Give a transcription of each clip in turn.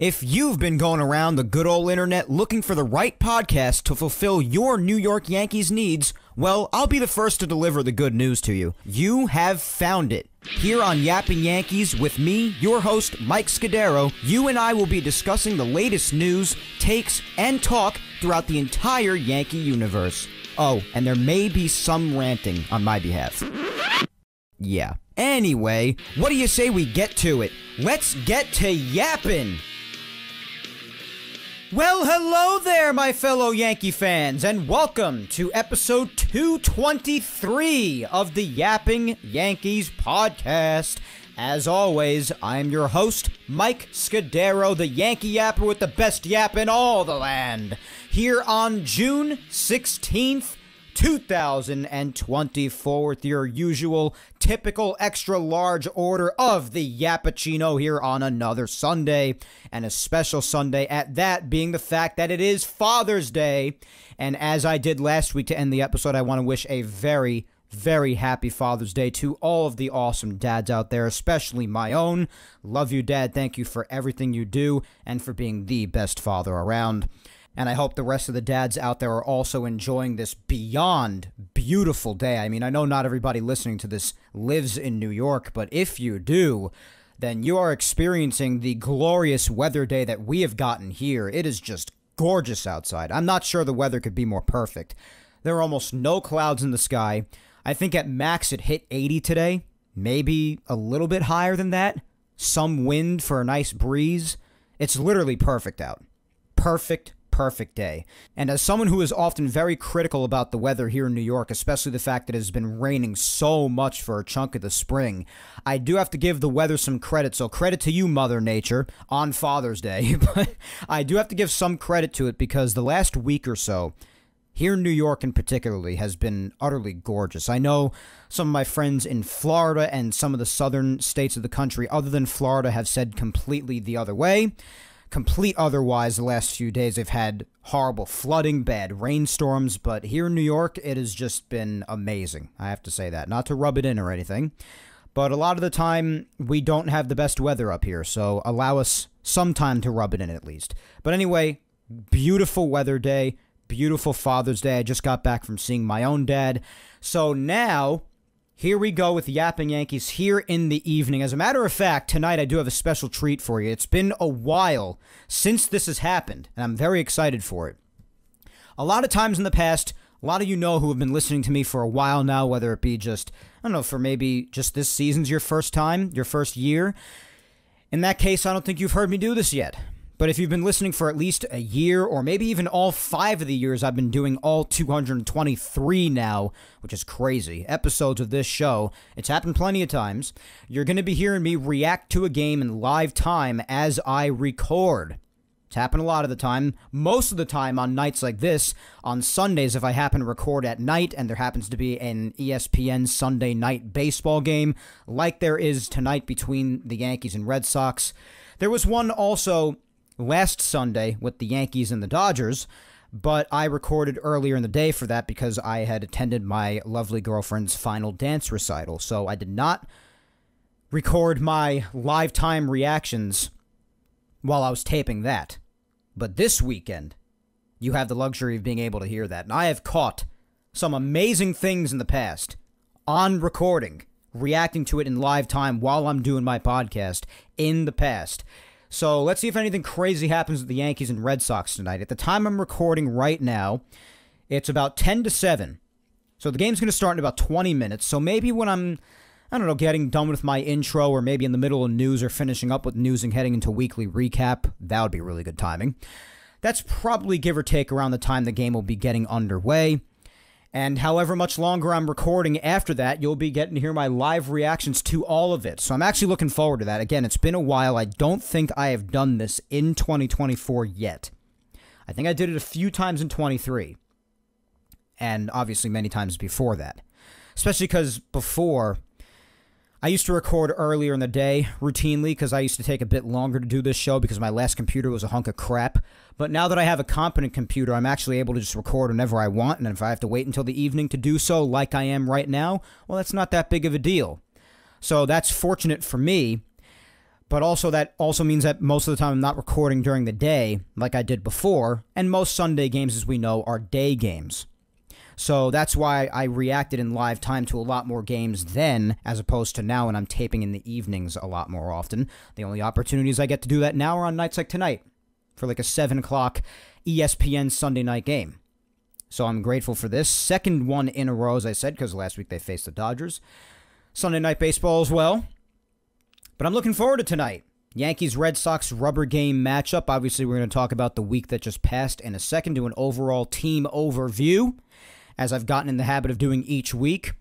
If you've been going around the good old internet looking for the right podcast to fulfill your New York Yankees needs, well, I'll be the first to deliver the good news to you. You have found it. Here on Yapping Yankees with me, your host, Mike Scudero, you and I will be discussing the latest news, takes, and talk throughout the entire Yankee universe. Oh, and there may be some ranting on my behalf. Yeah. Anyway, what do you say we get to it? Let's get to yapping! Well, hello there, my fellow Yankee fans, and welcome to episode 223 of the Yapping Yankees podcast. As always, I'm your host, Mike Scudero, the Yankee Yapper with the best yap in all the land, here on June 16th, 2024 with your usual typical extra large order of the Yappuccino here on another Sunday, and a special Sunday at that, being the fact that it is Father's Day. And as I did last week to end the episode, I want to wish a very, very happy Father's Day to all of the awesome dads out there, especially my own. Love you, Dad. Thank you for everything you do and for being the best father around. And I hope the rest of the dads out there are also enjoying this beyond beautiful day. I mean, I know not everybody listening to this lives in New York, but if you do, then you are experiencing the glorious weather day that we have gotten here. It is just gorgeous outside. I'm not sure the weather could be more perfect. There are almost no clouds in the sky. I think at max it hit 80 today, maybe a little bit higher than that. Some wind for a nice breeze. It's literally perfect out. Perfect day. And as someone who is often very critical about the weather here in New York, especially the fact that it has been raining so much for a chunk of the spring, I do have to give the weather some credit. So credit to you, Mother Nature, on Father's Day. But I do have to give some credit to it because the last week or so, here in New York in particularly, has been utterly gorgeous. I know some of my friends in Florida and some of the southern states of the country other than Florida have said completely the other way. Complete otherwise, the last few days they've had horrible flooding, bad rainstorms, but here in New York it has just been amazing. I have to say that. Not to rub it in or anything, but a lot of the time we don't have the best weather up here, so allow us some time to rub it in at least. But anyway, beautiful weather day, beautiful Father's Day. I just got back from seeing my own dad, so now here we go with Yapping Yankees here in the evening. As a matter of fact, tonight I do have a special treat for you. It's been a while since this has happened, and I'm very excited for it. A lot of times in the past, a lot of you know who have been listening to me for a while now, whether it be just, I don't know, for maybe just this season's your first time, your first year. In that case, I don't think you've heard me do this yet. But if you've been listening for at least a year, or maybe even all 5 of the years I've been doing all 223 now, which is crazy, episodes of this show, it's happened plenty of times, you're going to be hearing me react to a game in live time as I record. It's happened a lot of the time, most of the time on nights like this, on Sundays if I happen to record at night and there happens to be an ESPN Sunday night baseball game, like there is tonight between the Yankees and Red Sox. There was one also last Sunday with the Yankees and the Dodgers, but I recorded earlier in the day for that because I had attended my lovely girlfriend's final dance recital, so I did not record my live time reactions while I was taping that. But this weekend, you have the luxury of being able to hear that, and I have caught some amazing things in the past on recording, reacting to it in live time while I'm doing my podcast in the past. So let's see if anything crazy happens with the Yankees and Red Sox tonight. At the time I'm recording right now, it's about 10 to 7. So the game's going to start in about 20 minutes. So maybe when I'm, I don't know, getting done with my intro or maybe in the middle of news or finishing up with news and heading into weekly recap, that would be really good timing. That's probably give or take around the time the game will be getting underway. And however much longer I'm recording after that, you'll be getting to hear my live reactions to all of it. So I'm actually looking forward to that. Again, it's been a while. I don't think I have done this in 2024 yet. I think I did it a few times in 23. And obviously many times before that. Especially because before, I used to record earlier in the day routinely because I used to take a bit longer to do this show because my last computer was a hunk of crap. But now that I have a competent computer, I'm actually able to just record whenever I want. And if I have to wait until the evening to do so like I am right now, well, that's not that big of a deal. So that's fortunate for me. But also that also means that most of the time I'm not recording during the day like I did before, and most Sunday games, as we know, are day games. So that's why I reacted in live time to a lot more games then, as opposed to now when I'm taping in the evenings a lot more often. The only opportunities I get to do that now are on nights like tonight, for like a 7 o'clock ESPN Sunday night game. So I'm grateful for this. Second one in a row, as I said, because last week they faced the Dodgers. Sunday night baseball as well. But I'm looking forward to tonight. Yankees Red Sox rubber game matchup. Obviously, we're going to talk about the week that just passed in a second, do an overall team overview, as I've gotten in the habit of doing each week.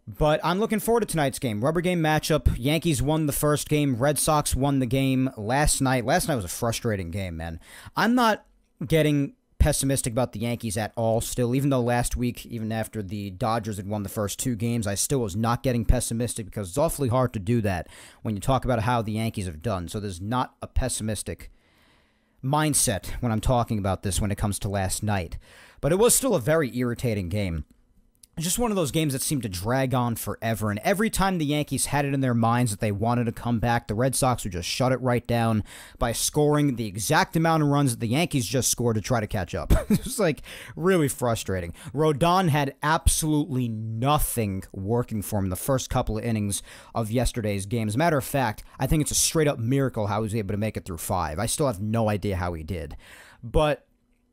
But I'm looking forward to tonight's game. Rubber game matchup. Yankees won the first game. Red Sox won the game last night. Last night was a frustrating game, man. I'm not getting pessimistic about the Yankees at all still, even though last week, even after the Dodgers had won the first 2 games, I still was not getting pessimistic because it's awfully hard to do that when you talk about how the Yankees have done. So there's not a pessimistic mindset when I'm talking about this when it comes to last night. But it was still a very irritating game. It's just one of those games that seemed to drag on forever, and every time the Yankees had it in their minds that they wanted to come back, the Red Sox would just shut it right down by scoring the exact amount of runs that the Yankees just scored to try to catch up. It was like really frustrating. Rodon had absolutely nothing working for him the first couple of innings of yesterday's game. As a matter of fact, I think it's a straight-up miracle how he was able to make it through 5. I still have no idea how he did. But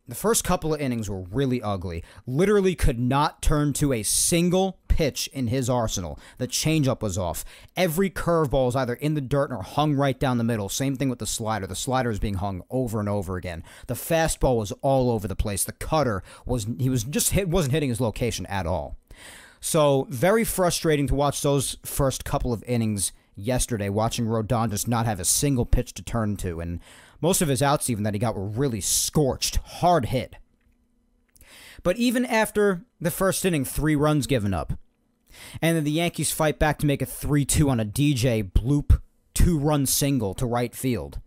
the first couple of innings were really ugly. Literally could not turn to a single pitch in his arsenal. The changeup was off. Every curveball was either in the dirt or hung right down the middle. Same thing with the slider. The slider is being hung over and over again. The fastball was all over the place. The cutter wasn't hitting his location at all. So very frustrating to watch those first couple of innings yesterday, watching Rodon just not have a single pitch to turn to, and most of his outs even that he got were really scorched, hard hit. But even after the first inning, 3 runs given up, and then the Yankees fight back to make it 3-2 on a DJ bloop 2-run single to right field.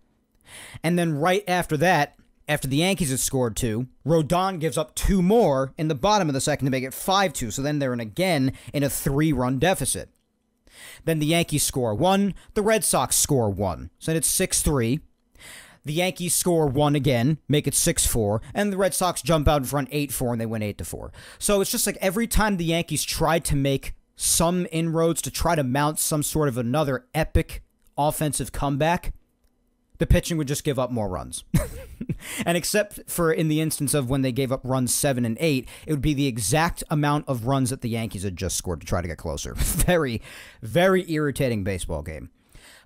And then right after that, after the Yankees had scored 2, Rodon gives up 2 more in the bottom of the second to make it 5-2, so then they're again in a 3-run deficit. Then the Yankees score 1, the Red Sox score 1, so then it's 6-3. The Yankees score 1 again, make it 6-4, and the Red Sox jump out in front 8-4, and they win 8-4. So it's just like every time the Yankees tried to make some inroads to try to mount some sort of another epic offensive comeback, the pitching would just give up more runs. And except for in the instance of when they gave up runs 7 and 8, it would be the exact amount of runs that the Yankees had just scored to try to get closer. Very, very irritating baseball game.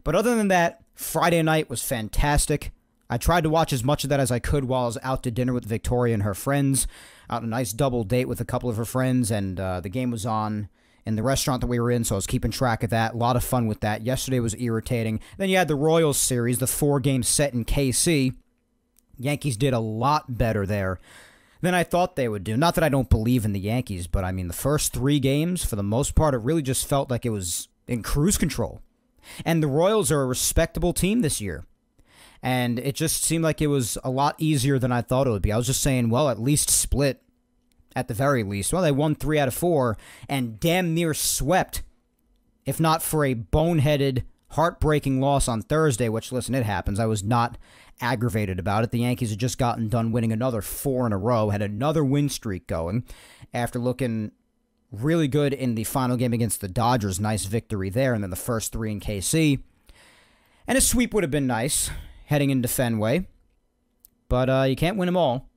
But other than that, Friday night was fantastic. I tried to watch as much of that as I could while I was out to dinner with Victoria and her friends, out on a nice double date with a couple of her friends, and the game was on in the restaurant that we were in, so I was keeping track of that. A lot of fun with that. Yesterday was irritating. Then you had the Royals series, the 4-game set in KC. Yankees did a lot better there than I thought they would do. Not that I don't believe in the Yankees, but I mean, the first 3 games, for the most part, it really just felt like it was in cruise control. And the Royals are a respectable team this year. And it just seemed like it was a lot easier than I thought it would be. I was just saying, well, at least split at the very least. Well, they won 3 out of 4 and damn near swept, if not for a boneheaded, heartbreaking loss on Thursday, which, listen, it happens. I was not aggravated about it. The Yankees had just gotten done winning another 4 in a row, had another win streak going after looking really good in the final game against the Dodgers. Nice victory there, and then the first 3 in KC. And a sweep would have been nice heading into Fenway, but you can't win them all.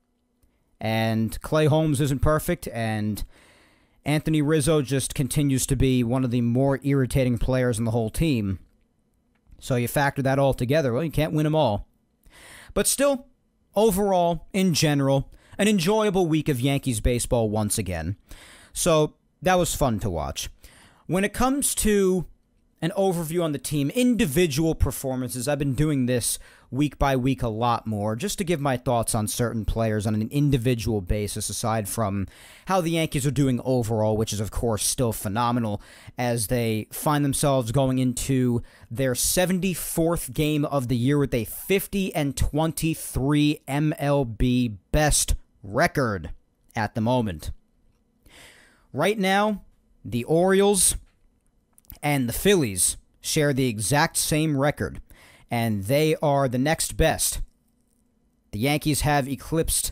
And Clay Holmes isn't perfect, and Anthony Rizzo just continues to be one of the more irritating players in the whole team. So you factor that all together, well, you can't win them all. But still, overall, in general, an enjoyable week of Yankees baseball once again. So that was fun to watch. When it comes to an overview on the team, individual performances, I've been doing this week by week a lot more, just to give my thoughts on certain players on an individual basis, aside from how the Yankees are doing overall, which is, of course, still phenomenal, as they find themselves going into their 74th game of the year with a 50-23 MLB best record at the moment. Right now, the Orioles and the Phillies share the exact same record, and they are the next best. The Yankees have eclipsed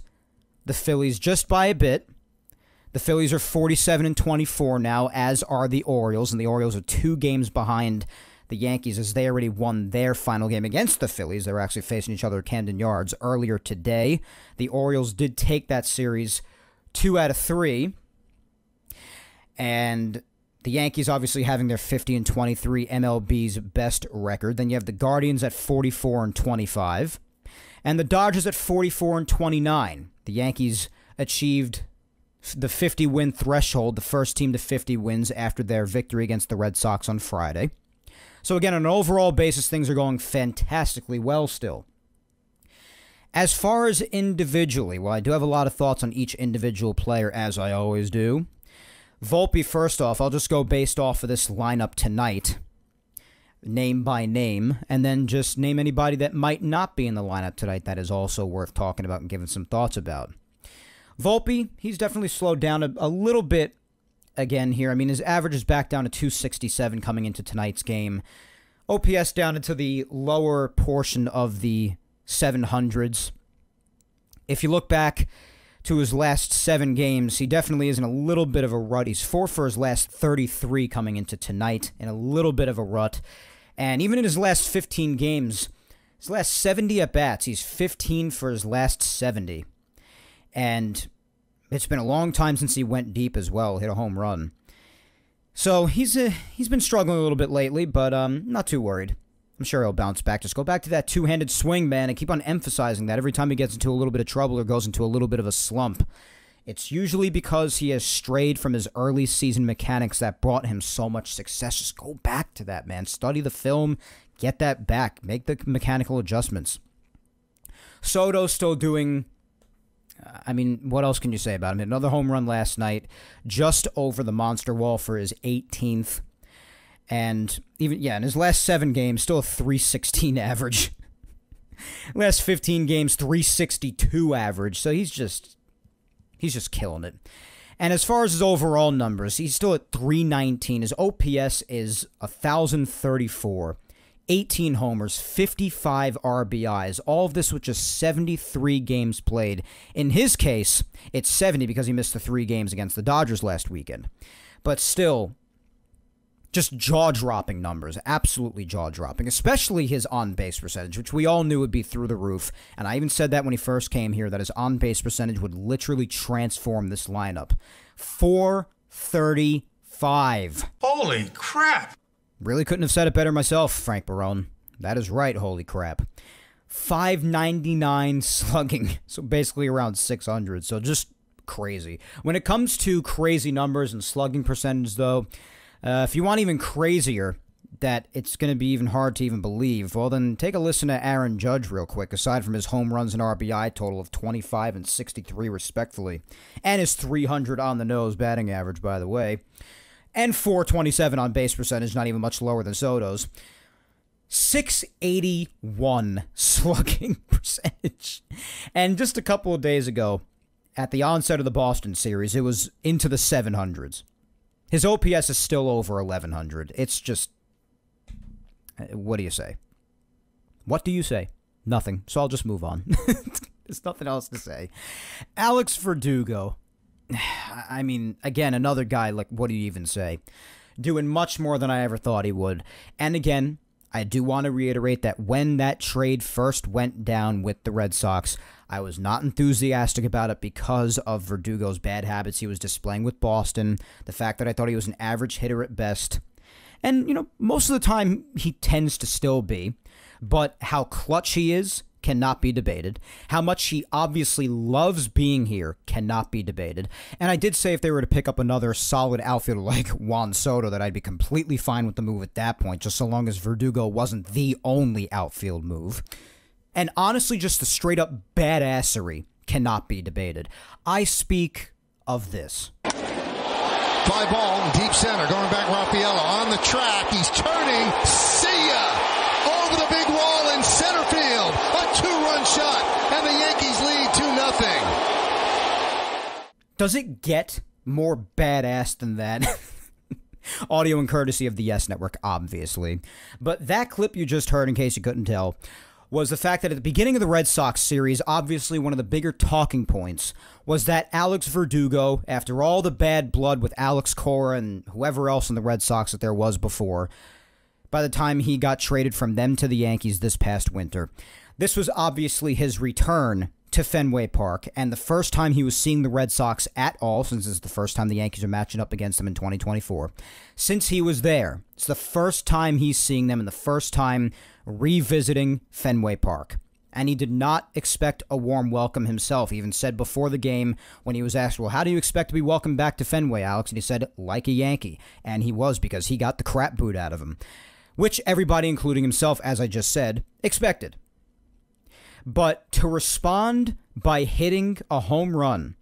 the Phillies just by a bit. The Phillies are 47-24 now, as are the Orioles, and the Orioles are 2 games behind the Yankees as they already won their final game against the Phillies. They were actually facing each other at Camden Yards earlier today. The Orioles did take that series 2 out of 3, and the Yankees obviously having their 50-23 MLB's best record. Then you have the Guardians at 44-25, and the Dodgers at 44-29. The Yankees achieved the 50-win threshold, the first team to 50 wins after their victory against the Red Sox on Friday. So again, on an overall basis, things are going fantastically well still. As far as individually, well, I do have a lot of thoughts on each individual player, as I always do. Volpe, first off, I'll just go based off of this lineup tonight, name by name, and then just name anybody that might not be in the lineup tonight that is also worth talking about and giving some thoughts about. Volpe, he's definitely slowed down a little bit again here. I mean, his average is back down to 267 coming into tonight's game. OPS down into the lower portion of the 700s. If you look back to his last 7 games, he definitely is in a little bit of a rut. He's 4 for his last 33 coming into tonight, in a little bit of a rut. And even in his last 15 games, his last 70 at-bats, he's 15 for his last 70. And it's been a long time since he went deep as well, hit a home run. So he's been struggling a little bit lately, but not too worried. I'm sure he'll bounce back. Just go back to that two-handed swing, man, and keep on emphasizing that every time he gets into a little bit of trouble or goes into a little bit of a slump. It's usually because he has strayed from his early season mechanics that brought him so much success. Just go back to that, man. Study the film, get that back, make the mechanical adjustments. Soto's still doing... I mean, what else can you say about him? Another home run last night, just over the monster wall for his 18th. And even, in his last 7 games, still a 316 average. Last 15 games, 362 average. So he's just killing it. And as far as his overall numbers, he's still at 319. His OPS is 1,034. 18 homers, 55 RBIs, all of this with just 73 games played. In his case, it's 70 because he missed the 3 games against the Dodgers last weekend. But still, just jaw-dropping numbers, absolutely jaw-dropping, especially his on-base percentage, which we all knew would be through the roof. And I even said that when he first came here, that his on-base percentage would literally transform this lineup. 435. Holy crap! Really couldn't have said it better myself, Frank Barone. That is right, holy crap. 599 slugging, so basically around 600, so just crazy. When it comes to crazy numbers and slugging percentage, though, if you want even crazier, that it's going to be even hard to even believe, well, then take a listen to Aaron Judge real quick, aside from his home runs and RBI total of 25 and 63, respectfully, and his 300 on-the-nose batting average, by the way, and 427 on base percentage, not even much lower than Soto's. 681 slugging percentage. And just a couple of days ago, at the onset of the Boston series, it was into the 700s. His OPS is still over 1,100. It's just... what do you say? What do you say? Nothing. So I'll just move on. There's nothing else to say. Alex Verdugo. I mean, again, another guy, like, what do you even say? Doing much more than I ever thought he would. And again, I do want to reiterate that when that trade first went down with the Red Sox, I was not enthusiastic about it because of Verdugo's bad habits he was displaying with Boston, the fact that I thought he was an average hitter at best. And, you know, most of the time he tends to still be, but how clutch he is cannot be debated. How much he obviously loves being here cannot be debated. And I did say if they were to pick up another solid outfielder like Juan Soto that I'd be completely fine with the move at that point, just so long as Verdugo wasn't the only outfield move. And honestly, just the straight-up badassery cannot be debated. I speak of this. Fly ball, deep center, going back Raffaello on the track. He's turning. See ya! Over the big wall in center field. A 2-run shot, and the Yankees lead 2-0. Does it get more badass than that? Audio and courtesy of the Yes Network, obviously. But that clip you just heard, in case you couldn't tell, was the fact that at the beginning of the Red Sox series, obviously one of the bigger talking points was that Alex Verdugo, after all the bad blood with Alex Cora and whoever else in the Red Sox that there was before, by the time he got traded from them to the Yankees this past winter, this was obviously his return to Fenway Park, and the first time he was seeing the Red Sox at all, since this is the first time the Yankees are matching up against them in 2024, since he was there. It's the first time he's seeing them and the first time revisiting Fenway Park. And he did not expect a warm welcome himself. He even said before the game, when he was asked, well, how do you expect to be welcomed back to Fenway, Alex? And he said, like a Yankee. And he was, because he got the crap boot out of him, which everybody, including himself, as I just said, expected. But to respond by hitting a home run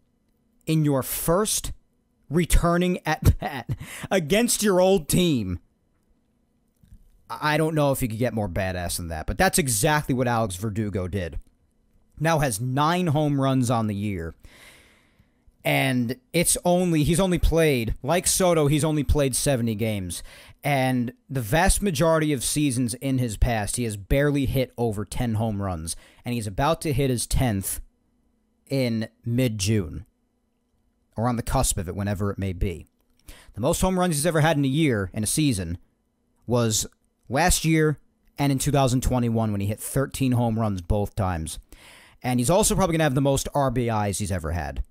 in your first returning at-bat against your old team, I don't know if you could get more badass than that. But that's exactly what Alex Verdugo did. Now has 9 home runs on the year. And he's only played, like Soto, he's only played 70 games. And the vast majority of seasons in his past, he has barely hit over 10 home runs. And he's about to hit his 10th in mid-June. Or on the cusp of it, whenever it may be. The most home runs he's ever had in a year, in a season, was last year and in 2021 when he hit 13 home runs both times. And he's also probably going to have the most RBIs he's ever had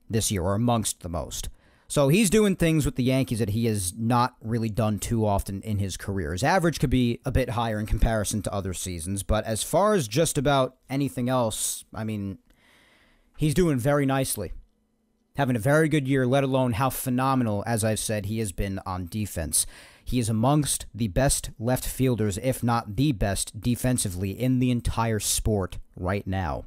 this year, or amongst the most. So he's doing things with the Yankees that he has not really done too often in his career. His average could be a bit higher in comparison to other seasons, but as far as just about anything else, I mean, he's doing very nicely. Having a very good year, let alone how phenomenal, as I've said, he has been on defense. He is amongst the best left fielders, if not the best defensively in the entire sport right now,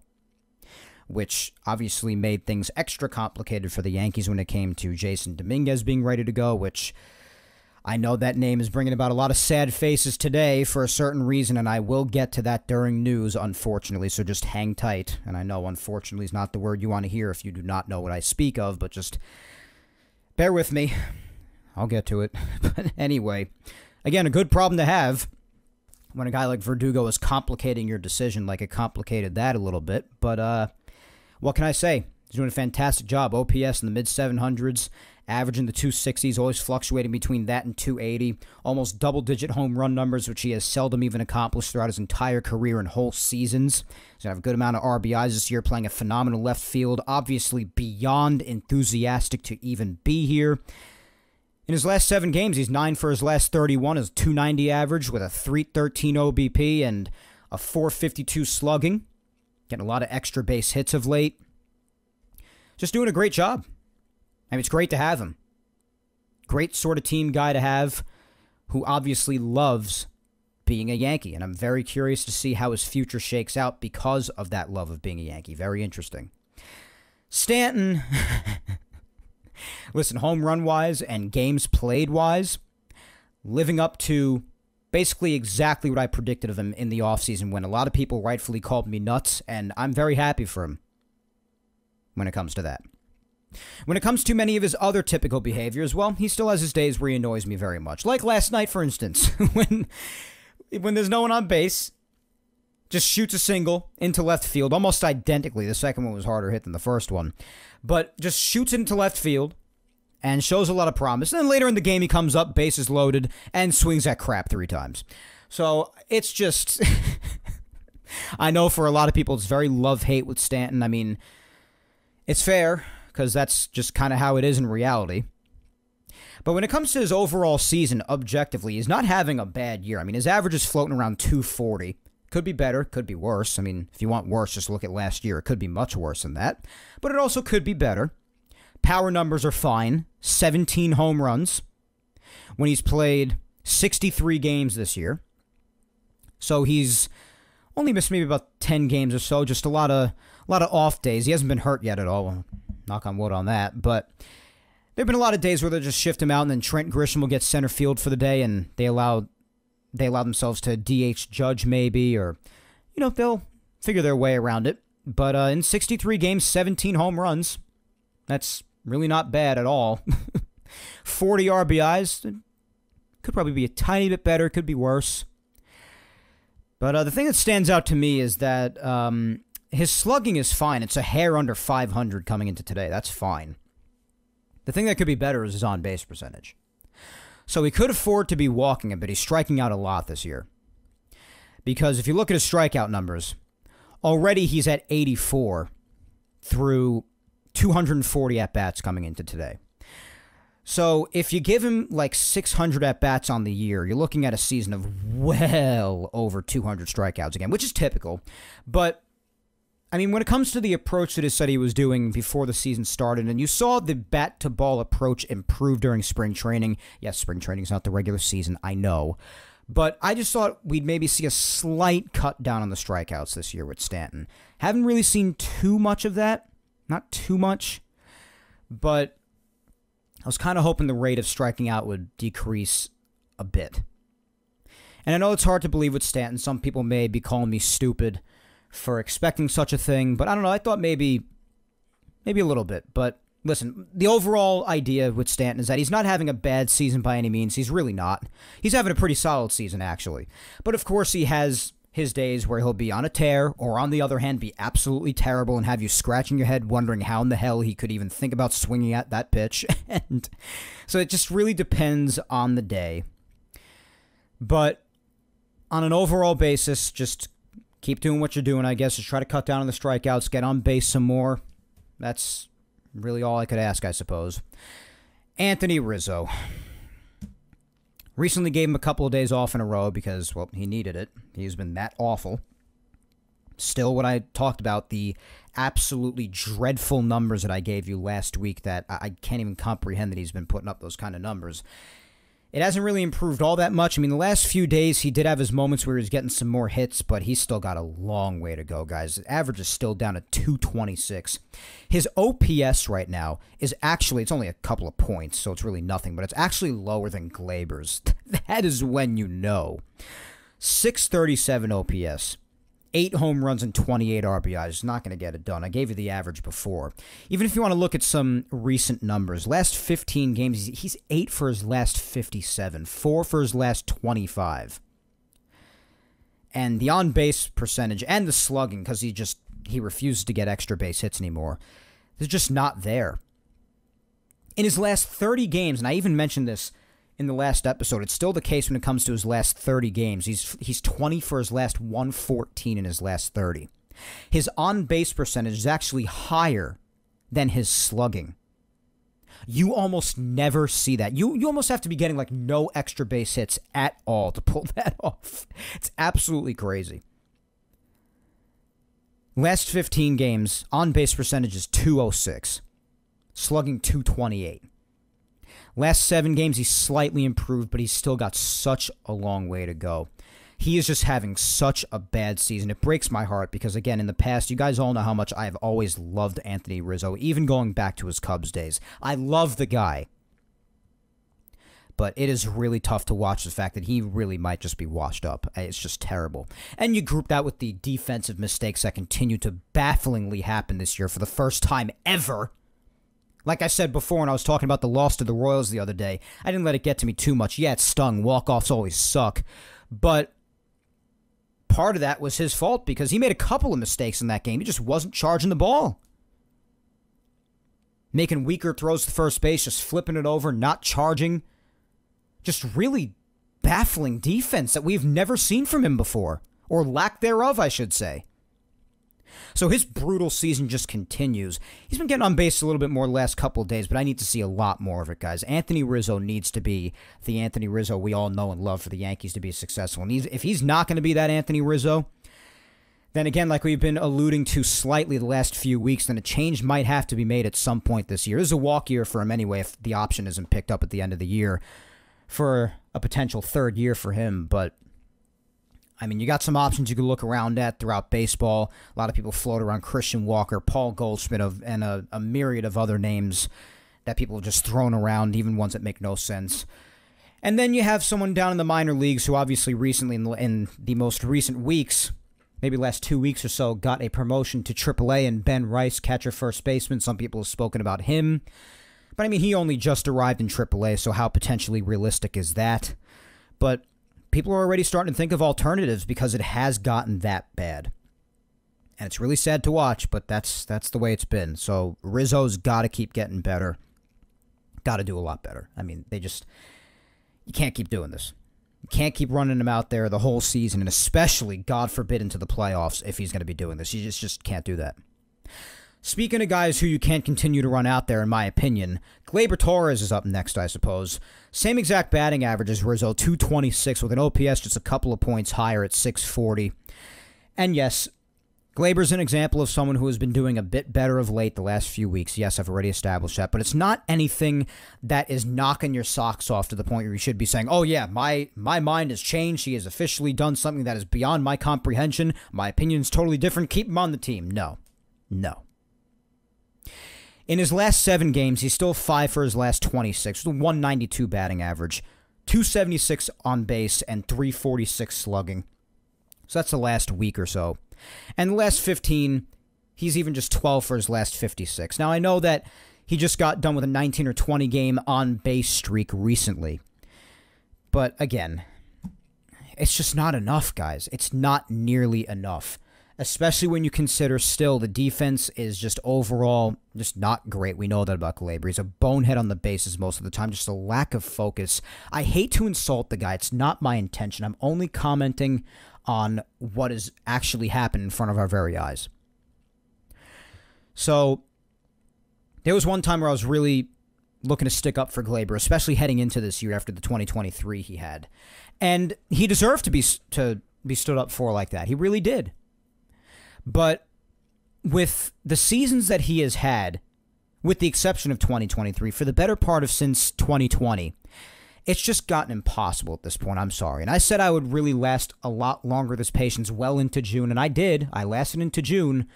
which obviously made things extra complicated for the Yankees when it came to Jason Dominguez being ready to go, which I know that name is bringing about a lot of sad faces today for a certain reason, and I will get to that during news, unfortunately, so just hang tight. And I know unfortunately is not the word you want to hear if you do not know what I speak of, but just bear with me. I'll get to it. But anyway, again, a good problem to have when a guy like Verdugo is complicating your decision like it complicated that a little bit, but what can I say? He's doing a fantastic job. OPS in the mid-700s, averaging the 260s, always fluctuating between that and 280. Almost double-digit home run numbers, which he has seldom even accomplished throughout his entire career and whole seasons. He's going to have a good amount of RBIs this year, playing a phenomenal left field. Obviously beyond enthusiastic to even be here. In his last 7 games, he's 9 for his last 31, his 290 average with a 313 OBP and a 452 slugging. Getting a lot of extra base hits of late. Just doing a great job. I mean, it's great to have him. Great sort of team guy to have who obviously loves being a Yankee. And I'm very curious to see how his future shakes out because of that love of being a Yankee. Very interesting. Stanton, listen, home run-wise and games played-wise, living up to basically exactly what I predicted of him in the offseason when a lot of people rightfully called me nuts, and I'm very happy for him when it comes to that. When it comes to many of his other typical behaviors, well, he still has his days where he annoys me very much. Like last night, for instance, when there's no one on base, just shoots a single into left field, almost identically. The second one was harder hit than the first one. But just shoots into left field and shows a lot of promise. And then later in the game, he comes up, bases loaded, and swings that crap 3 times. So it's just... I know for a lot of people, it's very love-hate with Stanton. I mean, it's fair, because that's just kind of how it is in reality. But when it comes to his overall season, objectively, he's not having a bad year. I mean, his average is floating around 240. Could be better, could be worse. I mean, if you want worse, just look at last year. It could be much worse than that. But it also could be better. Power numbers are fine. 17 home runs when he's played 63 games this year. So he's only missed maybe about 10 games or so. Just a lot of off days. He hasn't been hurt yet at all. Well, knock on wood on that. But there have been a lot of days where they'll just shift him out, and then Trent Grisham will get center field for the day, and they allow themselves to DH Judge maybe, or, you know, they'll figure their way around it. But in 63 games, 17 home runs. That's really not bad at all. 40 RBIs. Could probably be a tiny bit better, could be worse. But the thing that stands out to me is that his slugging is fine. It's a hair under 500 coming into today. That's fine. The thing that could be better is his on-base percentage. So he could afford to be walking a bit. He's striking out a lot this year. Because if you look at his strikeout numbers, already he's at 84 through 240 at-bats coming into today. So if you give him like 600 at-bats on the year, you're looking at a season of well over 200 strikeouts again, which is typical. But, I mean, when it comes to the approach that he said he was doing before the season started, and you saw the bat-to-ball approach improve during spring training. Yes, spring training is not the regular season, I know. But I just thought we'd maybe see a slight cut down on the strikeouts this year with Stanton. Haven't really seen too much of that. Not too much. But I was kind of hoping the rate of striking out would decrease a bit. And I know it's hard to believe with Stanton. Some people may be calling me stupid for expecting such a thing. But I don't know. I thought maybe a little bit. But listen, the overall idea with Stanton is that he's not having a bad season by any means. He's really not. He's having a pretty solid season, actually. But of course, he has his days where he'll be on a tear, or on the other hand, be absolutely terrible and have you scratching your head wondering how in the hell he could even think about swinging at that pitch. And so it just really depends on the day. But on an overall basis, just keep doing what you're doing, I guess. Just try to cut down on the strikeouts, get on base some more. That's really all I could ask, I suppose. Anthony Rizzo. Recently gave him a couple of days off in a row because, well, he needed it. He's been that awful. Still, what I talked about, the absolutely dreadful numbers that I gave you last week, that I can't even comprehend that he's been putting up those kind of numbers. It hasn't really improved all that much. I mean, the last few days, he did have his moments where he was getting some more hits, but he's still got a long way to go, guys. The average is still down at 226. His OPS right now is actually, it's only a couple of points, so it's really nothing, but it's actually lower than Glaber's. That is when you know. 637 OPS. 8 home runs and 28 RBIs. Not going to get it done. I gave you the average before. Even if you want to look at some recent numbers, last 15 games, he's 8 for his last 57, 4 for his last 25. And the on-base percentage and the slugging, because he refuses to get extra base hits anymore, they're just not there. In his last 30 games, and I even mentioned this in the last episode, it's still the case when it comes to his last 30 games. He's 20 for his last 114 in his last 30. His on-base percentage is actually higher than his slugging. You almost never see that. You almost have to be getting like no extra base hits at all to pull that off. It's absolutely crazy. Last 15 games, on-base percentage is 206. Slugging 228. Last 7 games, he's slightly improved, but he's still got such a long way to go. He is just having such a bad season. It breaks my heart because, again, in the past, you guys all know how much I've always loved Anthony Rizzo, even going back to his Cubs days. I love the guy. But it is really tough to watch the fact that he really might just be washed up. It's just terrible. And you group that with the defensive mistakes that continue to bafflingly happen this year for the first time ever. Like I said before when I was talking about the loss to the Royals the other day, I didn't let it get to me too much. Yeah, it stung. Walk-offs always suck. But part of that was his fault because he made a couple of mistakes in that game. He just wasn't charging the ball. Making weaker throws to first base, just flipping it over, not charging. Just really baffling defense that we've never seen from him before. Or lack thereof, I should say. So his brutal season just continues. He's been getting on base a little bit more the last couple of days, but I need to see a lot more of it, guys. Anthony Rizzo needs to be the Anthony Rizzo we all know and love for the Yankees to be successful. And if he's not going to be that Anthony Rizzo, then again, like we've been alluding to slightly the last few weeks, then a change might have to be made at some point this year. This is a walk year for him anyway if the option isn't picked up at the end of the year for a potential third year for him, but I mean, you got some options you could look around at throughout baseball. A lot of people float around Christian Walker, Paul Goldschmidt, and a myriad of other names that people have just thrown around, even ones that make no sense. And then you have someone down in the minor leagues who obviously recently, in the most recent weeks, maybe last 2 weeks or so, got a promotion to AAA, and Ben Rice, catcher first baseman. Some people have spoken about him. But I mean, he only just arrived in AAA, so how potentially realistic is that? But people are already starting to think of alternatives because it has gotten that bad. And it's really sad to watch, but that's the way it's been. So Rizzo's got to keep getting better. Got to do a lot better. I mean, you can't keep doing this. You can't keep running him out there the whole season, and especially, God forbid, into the playoffs if he's going to be doing this. You just can't do that. Speaking of guys who you can't continue to run out there, in my opinion, Gleyber Torres is up next, I suppose. Same exact batting average as Rizzo, 226, with an OPS just a couple of points higher at 640. And yes, Gleyber's an example of someone who has been doing a bit better of late the last few weeks. Yes, I've already established that, but it's not anything that is knocking your socks off to the point where you should be saying, oh yeah, my mind has changed. He has officially done something that is beyond my comprehension. My opinion is totally different. Keep him on the team. No. In his last 7 games, he's still 5 for his last 26, with a 192 batting average, 276 on base, and 346 slugging. So that's the last week or so. And the last 15, he's even just 12 for his last 56. Now, I know that he just got done with a 19 or 20 game on-base streak recently. But again, it's just not enough, guys. It's not nearly enough. Especially when you consider still the defense is just overall just not great. We know that about Gleyber. He's a bonehead on the bases most of the time. Just a lack of focus. I hate to insult the guy. It's not my intention. I'm only commenting on what has actually happened in front of our very eyes. So, there was one time where I was really looking to stick up for Gleyber, especially heading into this year after the 2023 he had. And he deserved to be stood up for like that. He really did. But with the seasons that he has had, with the exception of 2023, for the better part of since 2020, it's just gotten impossible at this point. I'm sorry. And I said I would really last a lot longer, this patience, well into June. And I did. I lasted into June.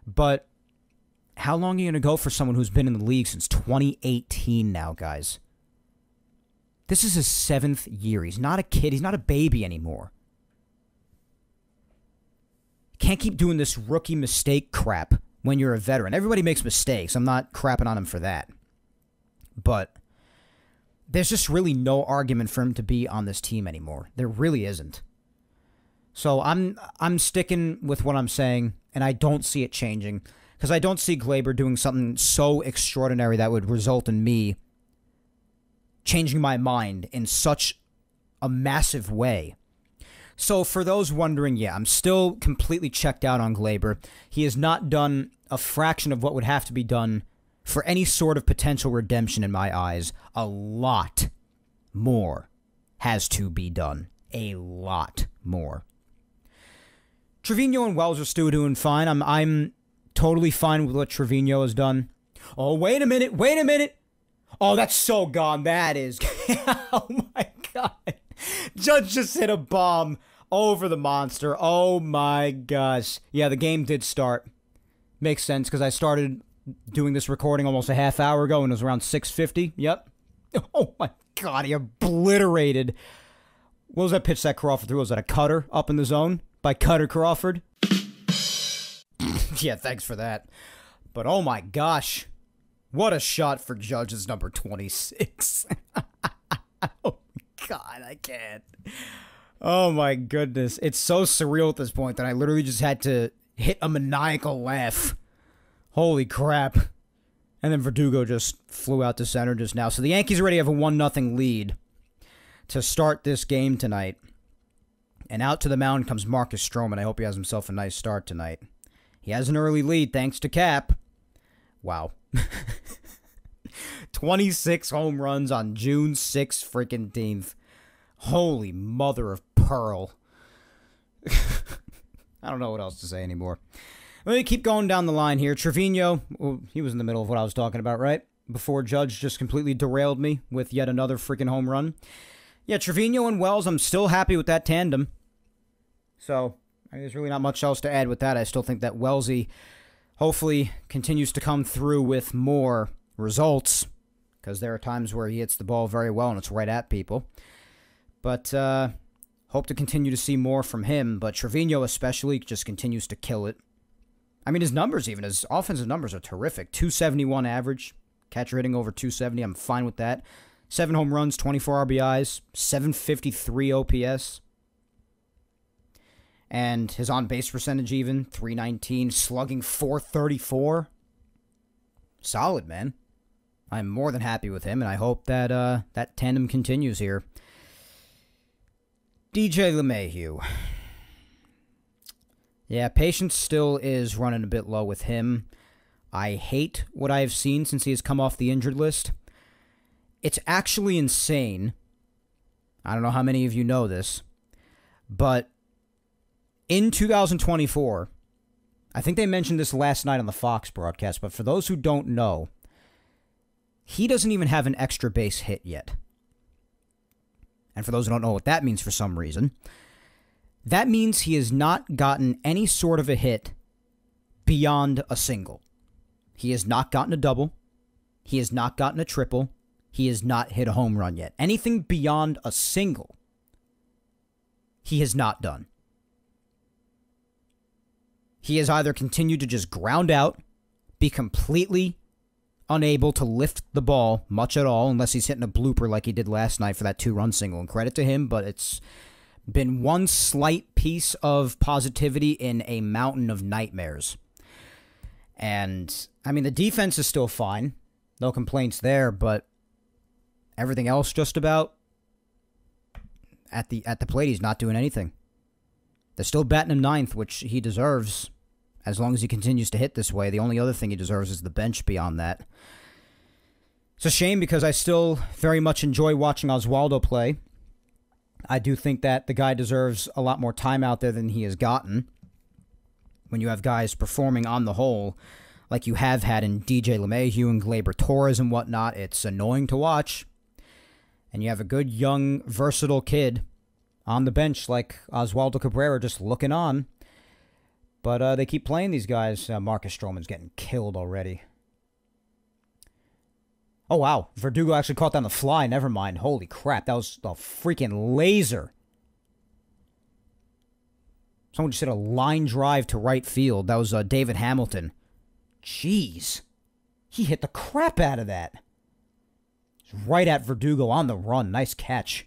But how long are you going to go for someone who's been in the league since 2018 now, guys? This is his 7th year. He's not a kid. He's not a baby anymore. Can't keep doing this rookie mistake crap when you're a veteran. Everybody makes mistakes. I'm not crapping on him for that. But there's just really no argument for him to be on this team anymore. There really isn't. So I'm sticking with what I'm saying, and I don't see it changing. Because I don't see Gleyber doing something so extraordinary that would result in me changing my mind in such a massive way. So for those wondering, yeah, I'm still completely checked out on Gleyber. He has not done a fraction of what would have to be done for any sort of potential redemption in my eyes. A lot more has to be done. A lot more. Trevino and Wells are still doing fine. I'm totally fine with what Trevino has done. Oh, wait a minute. Oh, that's so gone. That is. Oh, my God. Judge just hit a bomb over the monster. Oh, my gosh. Yeah, the game did start. Makes sense, because I started doing this recording almost a half hour ago, and it was around 6:50. Yep. Oh, my God. He obliterated. What was that pitch that Crawford threw? Was that a cutter up in the zone by Cutter Crawford? Yeah, thanks for that. But, oh, my gosh. What a shot for Judge's number 26. Oh, God, I can't. Oh, my goodness. It's so surreal at this point that I literally just had to hit a maniacal laugh. Holy crap. And then Verdugo just flew out to center just now. So the Yankees already have a 1-0 lead to start this game tonight. And out to the mound comes Marcus Stroman. I hope he has himself a nice start tonight. He has an early lead thanks to Cap. Wow. 26 home runs on June 6th freaking 10th. Holy mother of pearl. I don't know what else to say anymore. Let me keep going down the line here. Trevino, well, he was in the middle of what I was talking about, right? Before Judge just completely derailed me with yet another freaking home run. Yeah, Trevino and Wells, I'm still happy with that tandem. So, there's really not much else to add with that. I still think that Wellsy hopefully continues to come through with more results, because there are times where he hits the ball very well and it's right at people. But hope to continue to see more from him. But Trevino especially just continues to kill it. I mean, his numbers even, his offensive numbers are terrific. 271 average, catcher hitting over 270. I'm fine with that. 7 home runs, 24 RBIs, 753 OPS. And his on-base percentage even, 319, slugging 434. Solid, man. I'm more than happy with him, and I hope that that tandem continues here. DJ LeMahieu. Yeah, patience still is running a bit low with him. I hate what I have seen since he has come off the injured list. It's actually insane. I don't know how many of you know this, but in 2024, I think they mentioned this last night on the Fox broadcast, but for those who don't know, he doesn't even have an extra base hit yet. And for those who don't know what that means for some reason, that means he has not gotten any sort of a hit beyond a single. He has not gotten a double. He has not gotten a triple. He has not hit a home run yet. Anything beyond a single, he has not done. He has either continued to just ground out, be completely unable to lift the ball much at all, unless he's hitting a blooper like he did last night for that 2-run single. And credit to him, but it's been one slight piece of positivity in a mountain of nightmares. And, I mean, the defense is still fine. No complaints there, but everything else just about at the plate, he's not doing anything. They're still batting him ninth, which he deserves, as long as he continues to hit this way. The only other thing he deserves is the bench beyond that. It's a shame because I still very much enjoy watching Oswaldo play. I do think that the guy deserves a lot more time out there than he has gotten. When you have guys performing on the whole, like you have had in DJ LeMahieu and Gleyber Torres and whatnot, it's annoying to watch. And you have a good, young, versatile kid on the bench like Oswaldo Cabrera just looking on. But they keep playing these guys. Marcus Stroman's getting killed already. Oh, wow. Verdugo actually caught down the fly. Never mind. Holy crap. That was a freaking laser. Someone just hit a line drive to right field. That was David Hamilton. Jeez. He hit the crap out of that. Right at Verdugo on the run. Nice catch.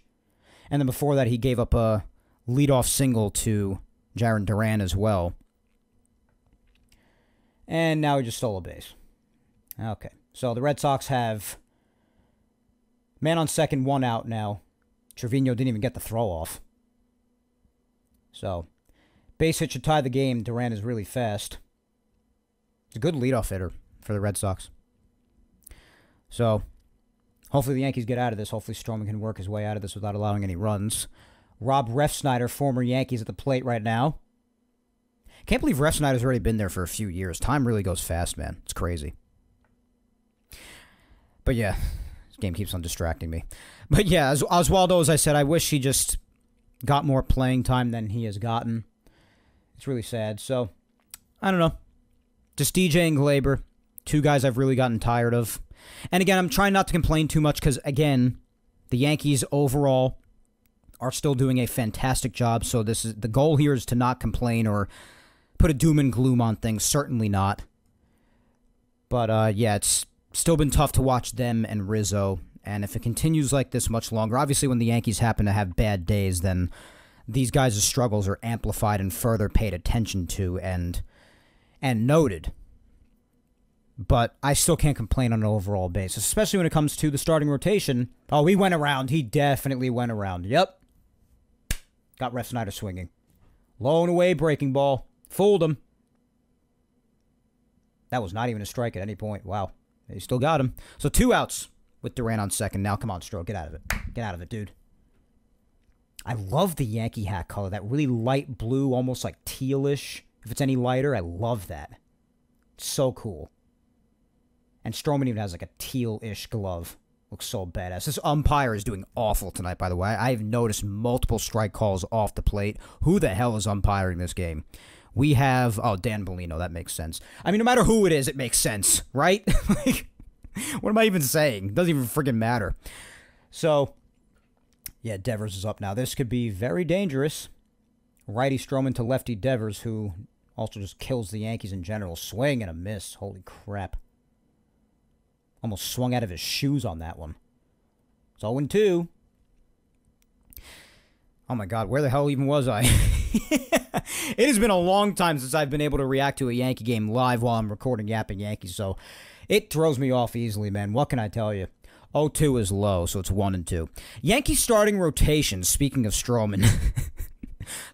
And then before that, he gave up a leadoff single to Jarren Duran as well. And now he just stole a base. Okay. So the Red Sox have man on second, 1 out now. Trevino didn't even get the throw off. So base hit should tie the game. Duran is really fast. It's a good leadoff hitter for the Red Sox. So hopefully the Yankees get out of this. Hopefully Stroman can work his way out of this without allowing any runs. Rob Refsnyder, former Yankees, at the plate right now. Can't believe Refsnyder's already been there for a few years. Time really goes fast, man. It's crazy. But yeah, this game keeps on distracting me. But yeah, as Oswaldo, as I said, I wish he just got more playing time than he has gotten. It's really sad. So, I don't know. Just DJ and Gleyber, 2 guys I've really gotten tired of. And again, I'm trying not to complain too much because, again, the Yankees overall are still doing a fantastic job. So this is the goal here is to not complain or put a doom and gloom on things. Certainly not. But yeah, it's still been tough to watch them and Rizzo. And if it continues like this much longer, obviously when the Yankees happen to have bad days, then these guys' struggles are amplified and further paid attention to and noted. But I still can't complain on an overall basis, especially when it comes to the starting rotation. Oh, he went around. He definitely went around. Yep. Got Refsnyder swinging. Low and away breaking ball. Fooled him. That was not even a strike at any point. Wow. He still got him. So 2 outs with Duran on second. Now, come on, Stroh. Get out of it. Get out of it, dude. I love the Yankee hat color. That really light blue, almost like tealish. If it's any lighter, I love that. It's so cool. And Stroman even has like a teal-ish glove. Looks so badass. This umpire is doing awful tonight, by the way. I've noticed multiple strike calls off the plate. Who the hell is umpiring this game? We have... Oh, Dan Bellino. That makes sense. I mean, no matter who it is, it makes sense, right? Like, what am I even saying? It doesn't even friggin' matter. So, yeah, Devers is up now. This could be very dangerous. Righty Stroman to lefty Devers, who also just kills the Yankees in general. Swing and a miss. Holy crap. Almost swung out of his shoes on that one. It's 0-2. Oh my God, where the hell even was I? It has been a long time since I've been able to react to a Yankee game live while I'm recording Yapping Yankees, so it throws me off easily, man. What can I tell you? 0-2 is low, so it's 1-2. Yankees starting rotation, speaking of Stroman.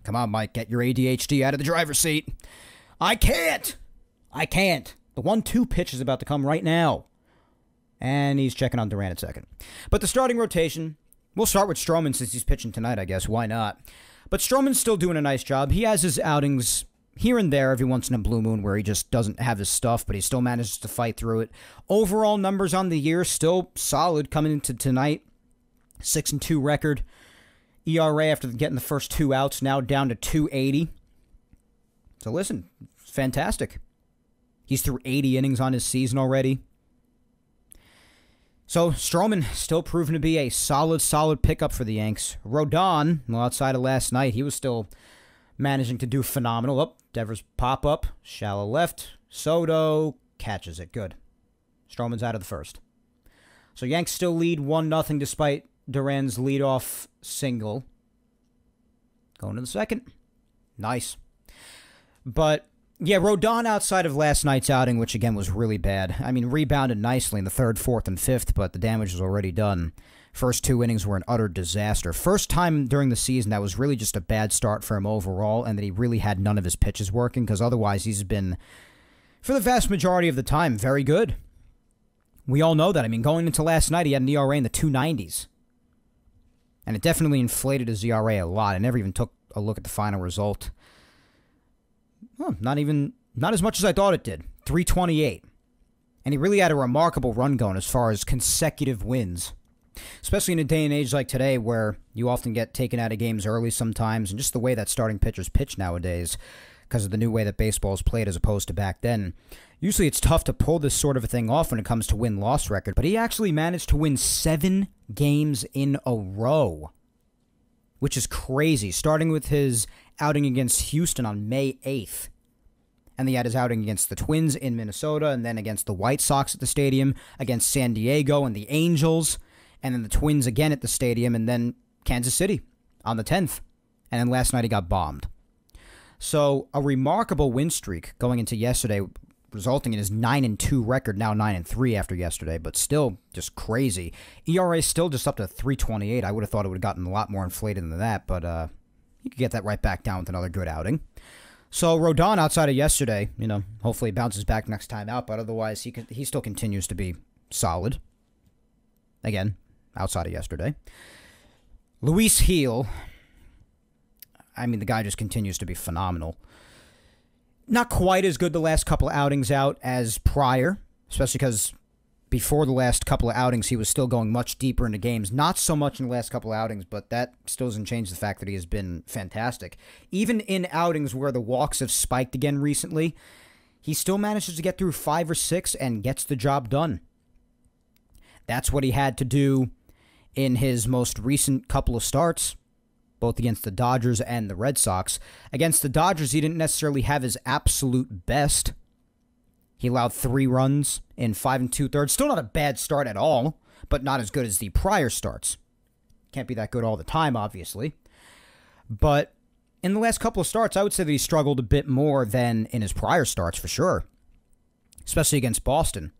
Come on, Mike, get your ADHD out of the driver's seat. I can't. The 1-2 pitch is about to come right now. And he's checking on Durant at second. But the starting rotation, we'll start with Stroman since he's pitching tonight, I guess. Why not? But Stroman's still doing a nice job. He has his outings here and there every once in a blue moon where he just doesn't have his stuff, but he still manages to fight through it. Overall numbers on the year still solid coming into tonight. 6-2 record. ERA after getting the first 2 outs now down to 2.80. So listen, fantastic. He's through 80 innings on his season already. So Stroman still proven to be a solid pickup for the Yanks. Rodon, well, outside of last night, he was still managing to do phenomenal. Oh, Devers pop up, shallow left. Soto catches it. Good. Stroman's out of the first. So Yanks still lead 1-0 despite Duran's leadoff single. Going to the second. Nice. But yeah, Rodon outside of last night's outing, which again was really bad. I mean, rebounded nicely in the 3rd, 4th, and 5th, but the damage was already done. First 2 innings were an utter disaster. First time during the season that was really just a bad start for him overall, and that he really had none of his pitches working, because otherwise he's been, for the vast majority of the time, very good. We all know that. I mean, going into last night, he had an ERA in the 290s. And it definitely inflated his ERA a lot. I never even took a look at the final result. Well, not as much as I thought it did. 328. And he really had a remarkable run going as far as consecutive wins. Especially in a day and age like today where you often get taken out of games early sometimes, and just the way that starting pitchers pitch nowadays because of the new way that baseball is played as opposed to back then. Usually it's tough to pull this sort of a thing off when it comes to win-loss record, but he actually managed to win 7 games in a row, which is crazy, starting with his outing against Houston on May 8th. And he had his outing against the Twins in Minnesota, and then against the White Sox at the stadium, against San Diego and the Angels, and then the Twins again at the stadium, and then Kansas City on the 10th. And then last night he got bombed. So a remarkable win streak going into yesterday, resulting in his 9-2 record, now 9-3 after yesterday, but still just crazy. ERA still just up to 3.28. I would have thought it would have gotten a lot more inflated than that, but you could get that right back down with another good outing. So Rodon, outside of yesterday, hopefully he bounces back next time out, but otherwise he still continues to be solid. Again, outside of yesterday. Luis Gil, I mean, the guy just continues to be phenomenal. Not quite as good the last couple of outings out as prior, especially because before the last couple of outings, he was still going much deeper into games. Not so much in the last couple of outings, but that still doesn't change the fact that he has been fantastic. Even in outings where the walks have spiked again recently, he still manages to get through 5 or 6 and gets the job done. That's what he had to do in his most recent couple of starts, both against the Dodgers and the Red Sox. Against the Dodgers, he didn't necessarily have his absolute best. He allowed 3 runs in 5 2/3. Still not a bad start at all, but not as good as the prior starts. Can't be that good all the time, obviously. But in the last couple of starts, I would say that he struggled a bit more than in his prior starts, for sure. Especially against Boston.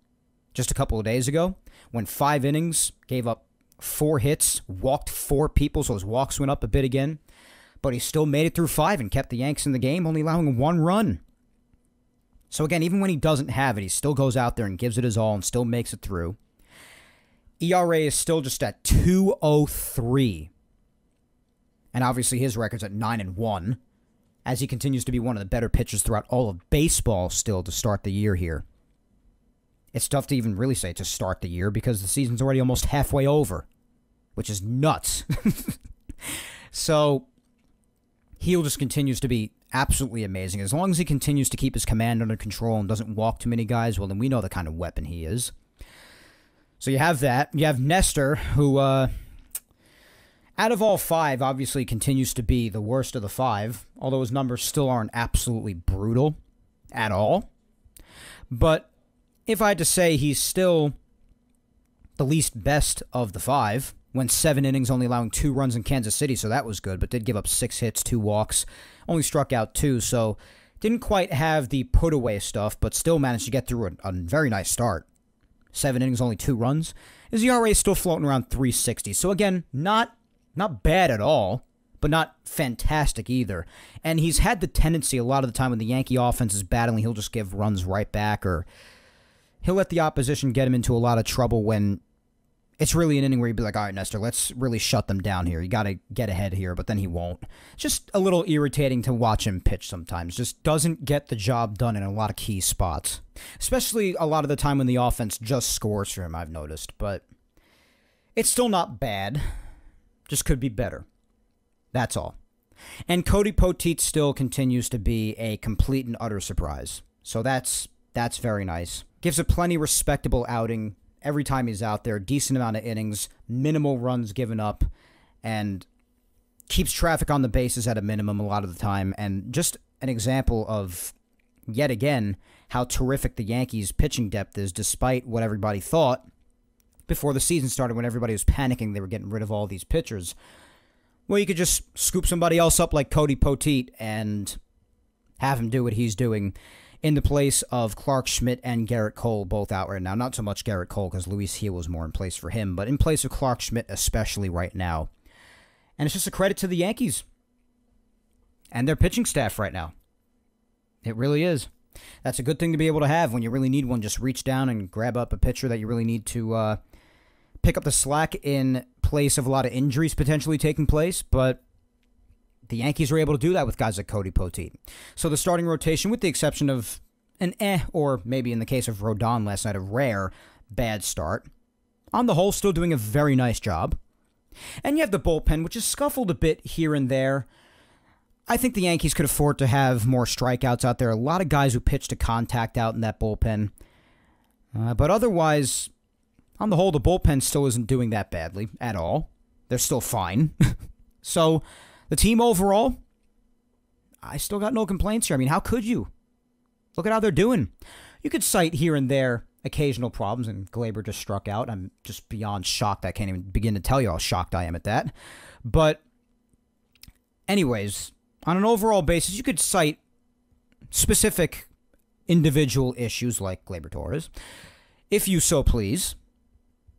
Just a couple of days ago, went 5 innings, gave up 4 hits, walked 4 people, so his walks went up a bit again. But he still made it through 5 and kept the Yanks in the game, only allowing 1 run. So again, even when he doesn't have it, he still goes out there and gives it his all and still makes it through. ERA is still just at 2.03. And obviously his record's at 9-1, as he continues to be one of the better pitchers throughout all of baseball still to start the year here. It's tough to even really say to start the year because the season's already almost halfway over, which is nuts. So Gil just continues to be absolutely amazing. As long as he continues to keep his command under control and doesn't walk too many guys, well, then we know the kind of weapon he is. So you have that. You have Nestor, who, out of all 5, obviously continues to be the worst of the 5, although his numbers still aren't absolutely brutal at all. But if I had to say he's still the least best of the 5, Went 7 innings, only allowing 2 runs in Kansas City, so that was good, but did give up 6 hits, 2 walks, only struck out 2, so didn't quite have the put-away stuff, but still managed to get through a very nice start. 7 innings, only 2 runs. His ERA is still floating around 3.60, so again, not bad at all, but not fantastic either. And he's had the tendency a lot of the time when the Yankee offense is battling, he'll just give runs right back, or he'll let the opposition get him into a lot of trouble when it's really an inning where he'd be like, all right, Nestor, let's really shut them down here. You got to get ahead here, but then he won't. Just a little irritating to watch him pitch sometimes. Just doesn't get the job done in a lot of key spots. Especially a lot of the time when the offense just scores for him, I've noticed. But it's still not bad. Just could be better. That's all. And Cody Poteet still continues to be a complete and utter surprise. So that's very nice. Gives a plenty respectable outing every time he's out there. Decent amount of innings, minimal runs given up, and keeps traffic on the bases at a minimum a lot of the time. And just an example of, yet again, how terrific the Yankees' pitching depth is, despite what everybody thought before the season started when everybody was panicking they were getting rid of all these pitchers. Well, you could just scoop somebody else up like Cody Poteet and have him do what he's doing in the place of Clark Schmidt and Garrett Cole, both out right now. Not so much Garrett Cole because Luis Gil was more in place for him, but in place of Clark Schmidt especially right now. And it's just a credit to the Yankees and their pitching staff right now. It really is. That's a good thing to be able to have when you really need one. Just reach down and grab up a pitcher that you really need to pick up the slack in place of a lot of injuries potentially taking place, but the Yankees were able to do that with guys like Cody Poteet. So the starting rotation, with the exception of an or maybe in the case of Rodon last night, a rare bad start, on the whole, still doing a very nice job. And you have the bullpen, which is scuffled a bit here and there. I think the Yankees could afford to have more strikeouts out there. A lot of guys who pitch to contact out in that bullpen. But otherwise, on the whole, the bullpen still isn't doing that badly at all. They're still fine. So the team overall, I still got no complaints here. I mean, how could you? Look at how they're doing. You could cite here and there occasional problems, and Glaber just struck out. I'm just beyond shocked. I can't even begin to tell you how shocked I am at that. But anyways, on an overall basis, you could cite specific individual issues like Glaber Torres, if you so please.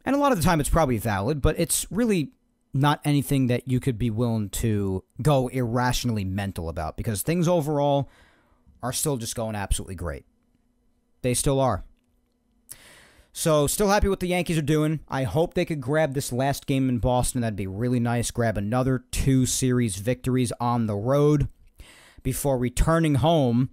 And a lot of the time it's probably valid, but it's really not anything that you could be willing to go irrationally mental about, because things overall are still just going absolutely great. They still are. So, still happy with the Yankees are doing. I hope they could grab this last game in Boston. That'd be really nice. Grab another 2 series victories on the road before returning home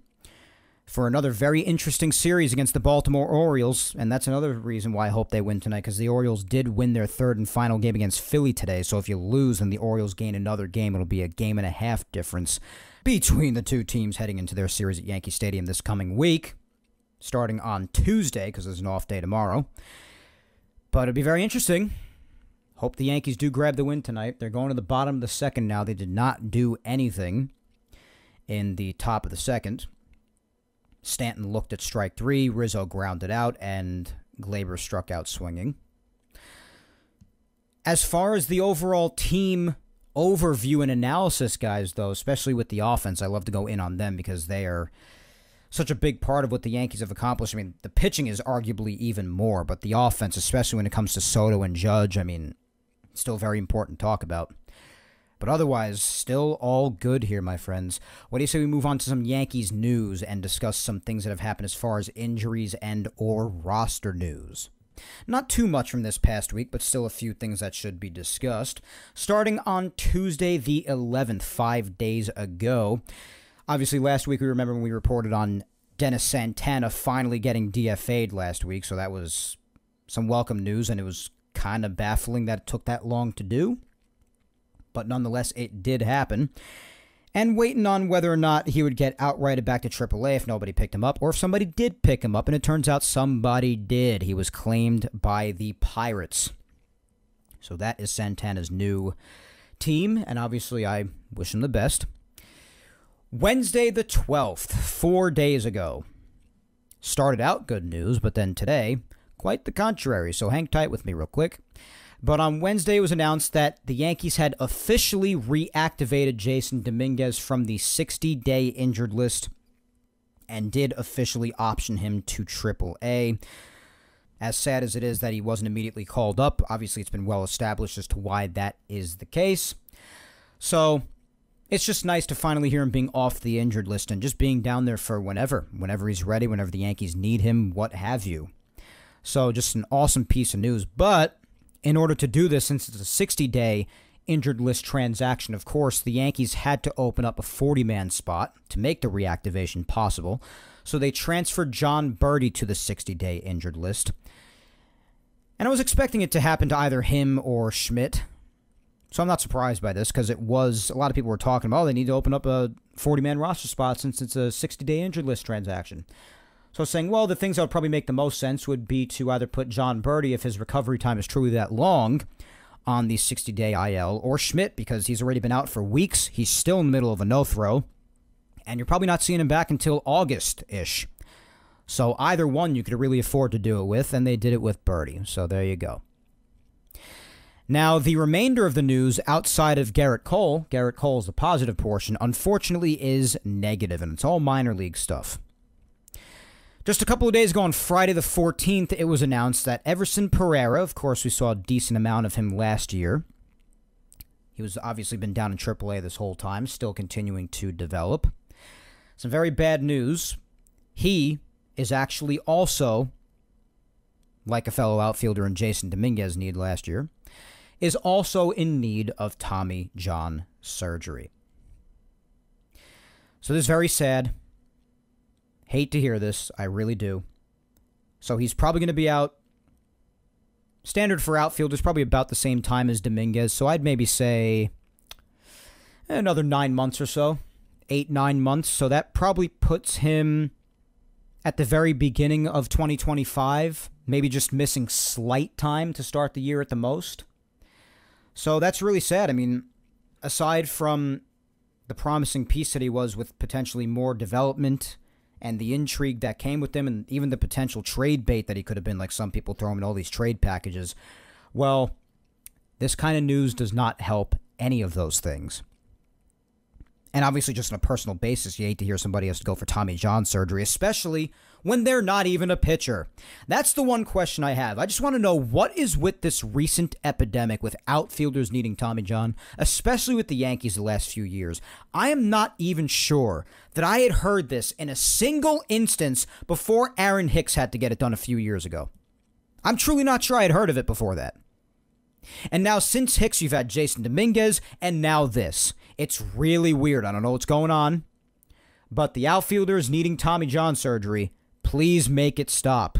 for another very interesting series against the Baltimore Orioles. And that's another reason why I hope they win tonight, because the Orioles did win their 3rd and final game against Philly today. So if you lose and the Orioles gain another game, it'll be a 1.5 game difference between the two teams heading into their series at Yankee Stadium this coming week, starting on Tuesday, because there's an off day tomorrow. But it'll be very interesting. Hope the Yankees do grab the win tonight. They're going to the bottom of the second now. They did not do anything in the top of the second. Stanton looked at strike 3, Rizzo grounded out, and Glaber struck out swinging. As far as the overall team overview and analysis, guys, though, especially with the offense, I love to go in on them because they are such a big part of what the Yankees have accomplished. I mean, the pitching is arguably even more, but the offense, especially when it comes to Soto and Judge, I mean, still very important to talk about. But otherwise, still all good here, my friends. What do you say we move on to some Yankees news and discuss some things that have happened as far as injuries and or roster news? Not too much from this past week, but still a few things that should be discussed. Starting on Tuesday the 11th, 5 days ago. Obviously, last week we remember when we reported on Dennis Santana finally getting DFA'd last week, so that was some welcome news, and it was kind of baffling that it took that long to do. But nonetheless, it did happen. And waiting on whether or not he would get outrighted back to AAA if nobody picked him up, or if somebody did pick him up, and it turns out somebody did. He was claimed by the Pirates. So that is Santana's new team, and obviously I wish him the best. Wednesday the 12th, 4 days ago. Started out good news, but then today, quite the contrary, so hang tight with me real quick. But on Wednesday, it was announced that the Yankees had officially reactivated Jason Dominguez from the 60-day injured list and did officially option him to AAA. As sad as it is that he wasn't immediately called up, obviously it's been well established as to why that is the case. So it's just nice to finally hear him being off the injured list and just being down there for whenever he's ready, whenever the Yankees need him, what have you. So just an awesome piece of news. But in order to do this, since it's a 60-day injured list transaction, of course, the Yankees had to open up a 40-man spot to make the reactivation possible. So they transferred John Birdie to the 60-day injured list. And I was expecting it to happen to either him or Schmidt. So I'm not surprised by this, because it was, a lot of people were talking about, oh, they need to open up a 40-man roster spot since it's a 60-day injured list transaction. So I was saying, well, the things that would probably make the most sense would be to either put John Birdie, if his recovery time is truly that long, on the 60-day IL, or Schmidt, because he's already been out for weeks. He's still in the middle of a no-throw, and you're probably not seeing him back until August-ish. So either one you could really afford to do it with, and they did it with Birdie. So there you go. Now, the remainder of the news outside of Garrett Cole is the positive portion, unfortunately is negative, and it's all minor league stuff. Just a couple of days ago, on Friday the 14th, it was announced that Everson Pereira, of course, we saw a decent amount of him last year. He was obviously been down in AAA this whole time, still continuing to develop. Some very bad news. He is actually also, like a fellow outfielder in Jason Dominguez needed last year, is also in need of Tommy John surgery. So this is very sad. Hate to hear this. I really do. So he's probably going to be out. Standard for outfielders, probably about the same time as Dominguez. So I'd maybe say another 9 months or so. 8-9 months. So that probably puts him at the very beginning of 2025. Maybe just missing slight time to start the year at the most. So that's really sad. I mean, aside from the promising piece that he was with potentially more development and the intrigue that came with him, and even the potential trade bait that he could have been, like some people throw him in all these trade packages, well, this kind of news does not help any of those things. And obviously, just on a personal basis, you hate to hear somebody has to go for Tommy John surgery, especially when they're not even a pitcher. That's the one question I have. I just want to know, what is with this recent epidemic with outfielders needing Tommy John, especially with the Yankees the last few years? I am not even sure that I had heard this in a single instance before Aaron Hicks had to get it done a few years ago. I'm truly not sure I had heard of it before that. And now since Hicks, you've had Jason Dominguez, and now this. It's really weird. I don't know what's going on. But the outfielders needing Tommy John surgery, please make it stop.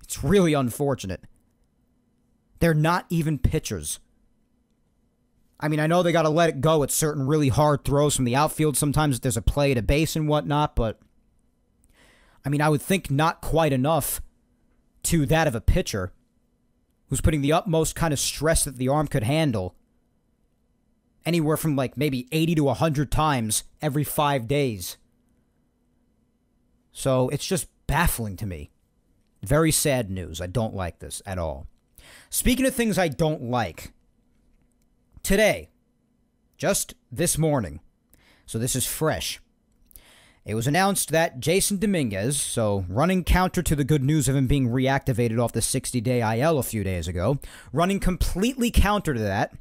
It's really unfortunate. They're not even pitchers. I mean, I know they got to let it go at certain really hard throws from the outfield. Sometimes there's a play to base and whatnot, but I mean, I would think not quite enough to that of a pitcher who's putting the utmost kind of stress that the arm could handle anywhere from like maybe 80 to 100 times every 5 days. So it's just baffling to me. Very sad news. I don't like this at all. Speaking of things I don't like, today, just this morning, so this is fresh, it was announced that Jason Dominguez, so running counter to the good news of him being reactivated off the 60-day IL a few days ago, running completely counter to that,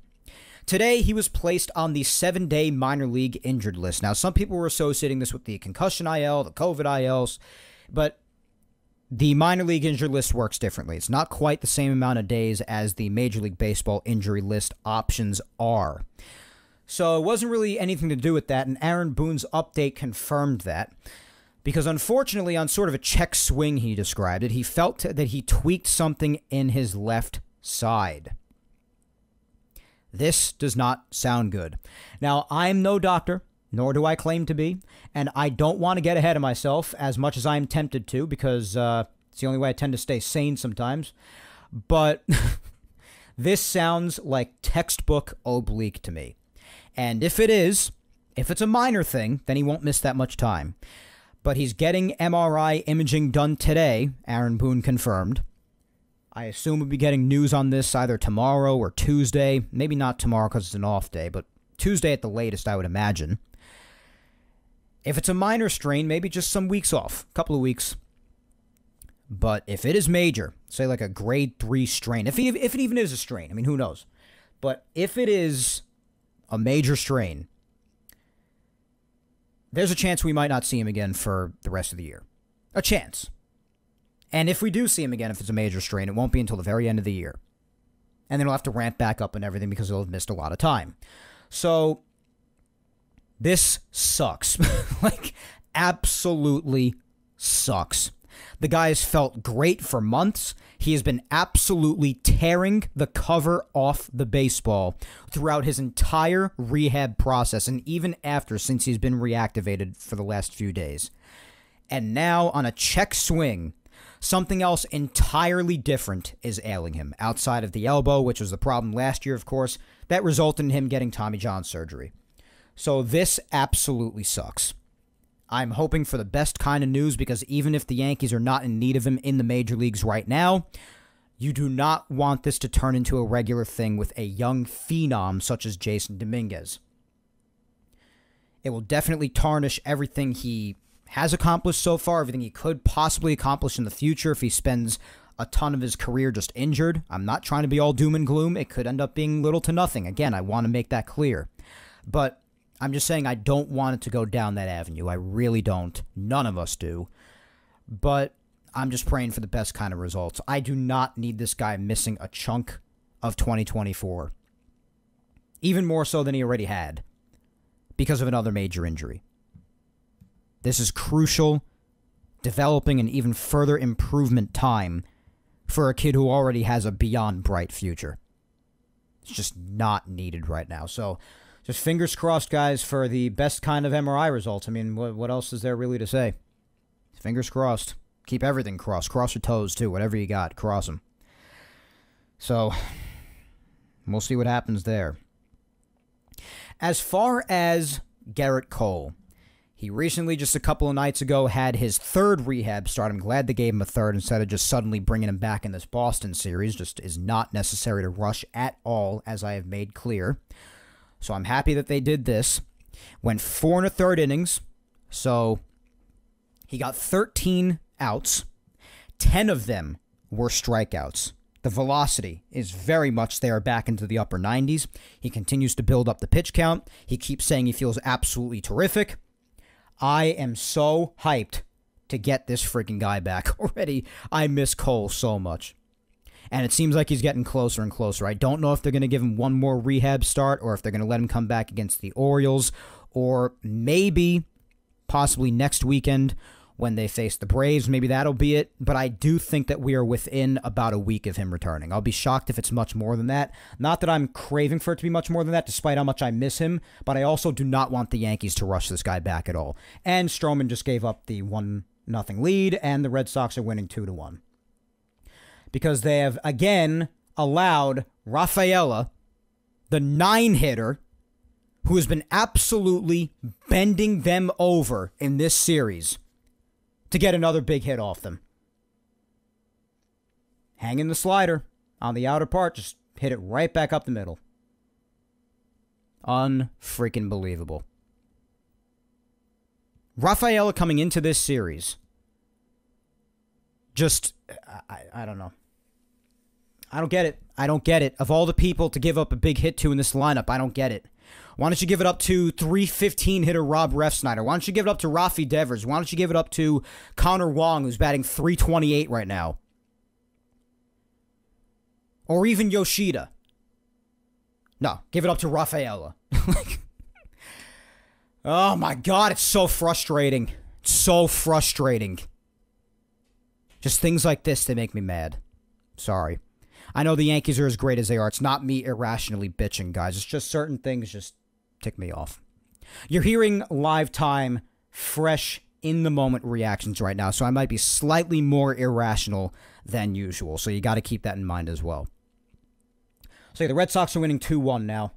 today he was placed on the 7-day minor league injured list. Now, some people were associating this with the concussion IL, the COVID ILs, but the minor league injured list works differently. It's not quite the same amount of days as the Major League Baseball injury list options are. So it wasn't really anything to do with that, and Aaron Boone's update confirmed that. Because unfortunately, on sort of a check swing, he described it, he felt that he tweaked something in his left side. This does not sound good. Now, I'm no doctor, nor do I claim to be, and I don't want to get ahead of myself as much as I'm tempted to, because it's the only way I tend to stay sane sometimes. But this sounds like textbook oblique to me. And if it's a minor thing, then he won't miss that much time. But he's getting MRI imaging done today, Aaron Boone confirmed. I assume we'll be getting news on this either tomorrow or Tuesday. Maybe not tomorrow because it's an off day, but Tuesday at the latest, I would imagine. If it's a minor strain, maybe just some weeks off, a couple of weeks. But if it is major, say like a grade 3 strain, if it even is a strain, I mean, who knows? But if it is a major strain, there's a chance we might not see him again for the rest of the year. A chance. And if we do see him again, if it's a major strain, it won't be until the very end of the year. And then he'll have to ramp back up and everything because he'll have missed a lot of time. So, this sucks. Like, absolutely sucks. The guy has felt great for months. He has been absolutely tearing the cover off the baseball throughout his entire rehab process, and even after, since he's been reactivated for the last few days. And now, on a check swing, something else entirely different is ailing him, outside of the elbow, which was the problem last year, of course, that resulted in him getting Tommy John surgery. So this absolutely sucks. I'm hoping for the best kind of news because even if the Yankees are not in need of him in the major leagues right now, you do not want this to turn into a regular thing with a young phenom such as Jason Dominguez. It will definitely tarnish everything he has accomplished so far, everything he could possibly accomplish in the future if he spends a ton of his career just injured. I'm not trying to be all doom and gloom. It could end up being little to nothing. Again, I want to make that clear. But I'm just saying I don't want it to go down that avenue. I really don't. None of us do. But I'm just praying for the best kind of results. I do not need this guy missing a chunk of 2024. Even more so than he already had because of another major injury. This is crucial, developing an even further improvement time for a kid who already has a beyond bright future. It's just not needed right now. So, just fingers crossed, guys, for the best kind of MRI results. I mean, what else is there really to say? Fingers crossed. Keep everything crossed. Cross your toes, too. Whatever you got, cross them. So, we'll see what happens there. As far as Garrett Cole, he recently, just a couple of nights ago, had his third rehab start. I'm glad they gave him a third instead of just suddenly bringing him back in this Boston series. Just is not necessary to rush at all, as I have made clear. So I'm happy that they did this. Went 4 1/3 innings. So he got 13 outs. 10 of them were strikeouts. The velocity is very much there, back into the upper 90s. He continues to build up the pitch count. He keeps saying he feels absolutely terrific. I am so hyped to get this freaking guy back already. I miss Cole so much. And it seems like he's getting closer and closer. I don't know if they're going to give him one more rehab start or if they're going to let him come back against the Orioles or maybe, possibly next weekend when they face the Braves. Maybe that'll be it. But I do think that we are within about a week of him returning. I'll be shocked if it's much more than that. Not that I'm craving for it to be much more than that, despite how much I miss him. But I also do not want the Yankees to rush this guy back at all. And Stroman just gave up the 1-0 lead, and the Red Sox are winning 2-1. Because they have, again, allowed Rafaela, the 9-hitter, who has been absolutely bending them over in this series, to get another big hit off them. Hanging the slider on the outer part, just hit it right back up the middle. Unfreaking believable. Rafaela coming into this series, just, I don't know. I don't get it. I don't get it. Of all the people to give up a big hit to in this lineup, I don't get it. Why don't you give it up to 315 hitter Rob Refsnyder? Why don't you give it up to Rafi Devers? Why don't you give it up to Connor Wong, who's batting 328 right now? Or even Yoshida. No, give it up to Rafaela. Oh my God, it's so frustrating. It's so frustrating. Just things like this, they make me mad. Sorry. I know the Yankees are as great as they are. It's not me irrationally bitching, guys. It's just certain things just tick me off. You're hearing live time, fresh, in-the-moment reactions right now, so I might be slightly more irrational than usual, so you got to keep that in mind as well. So the Red Sox are winning 2-1 now.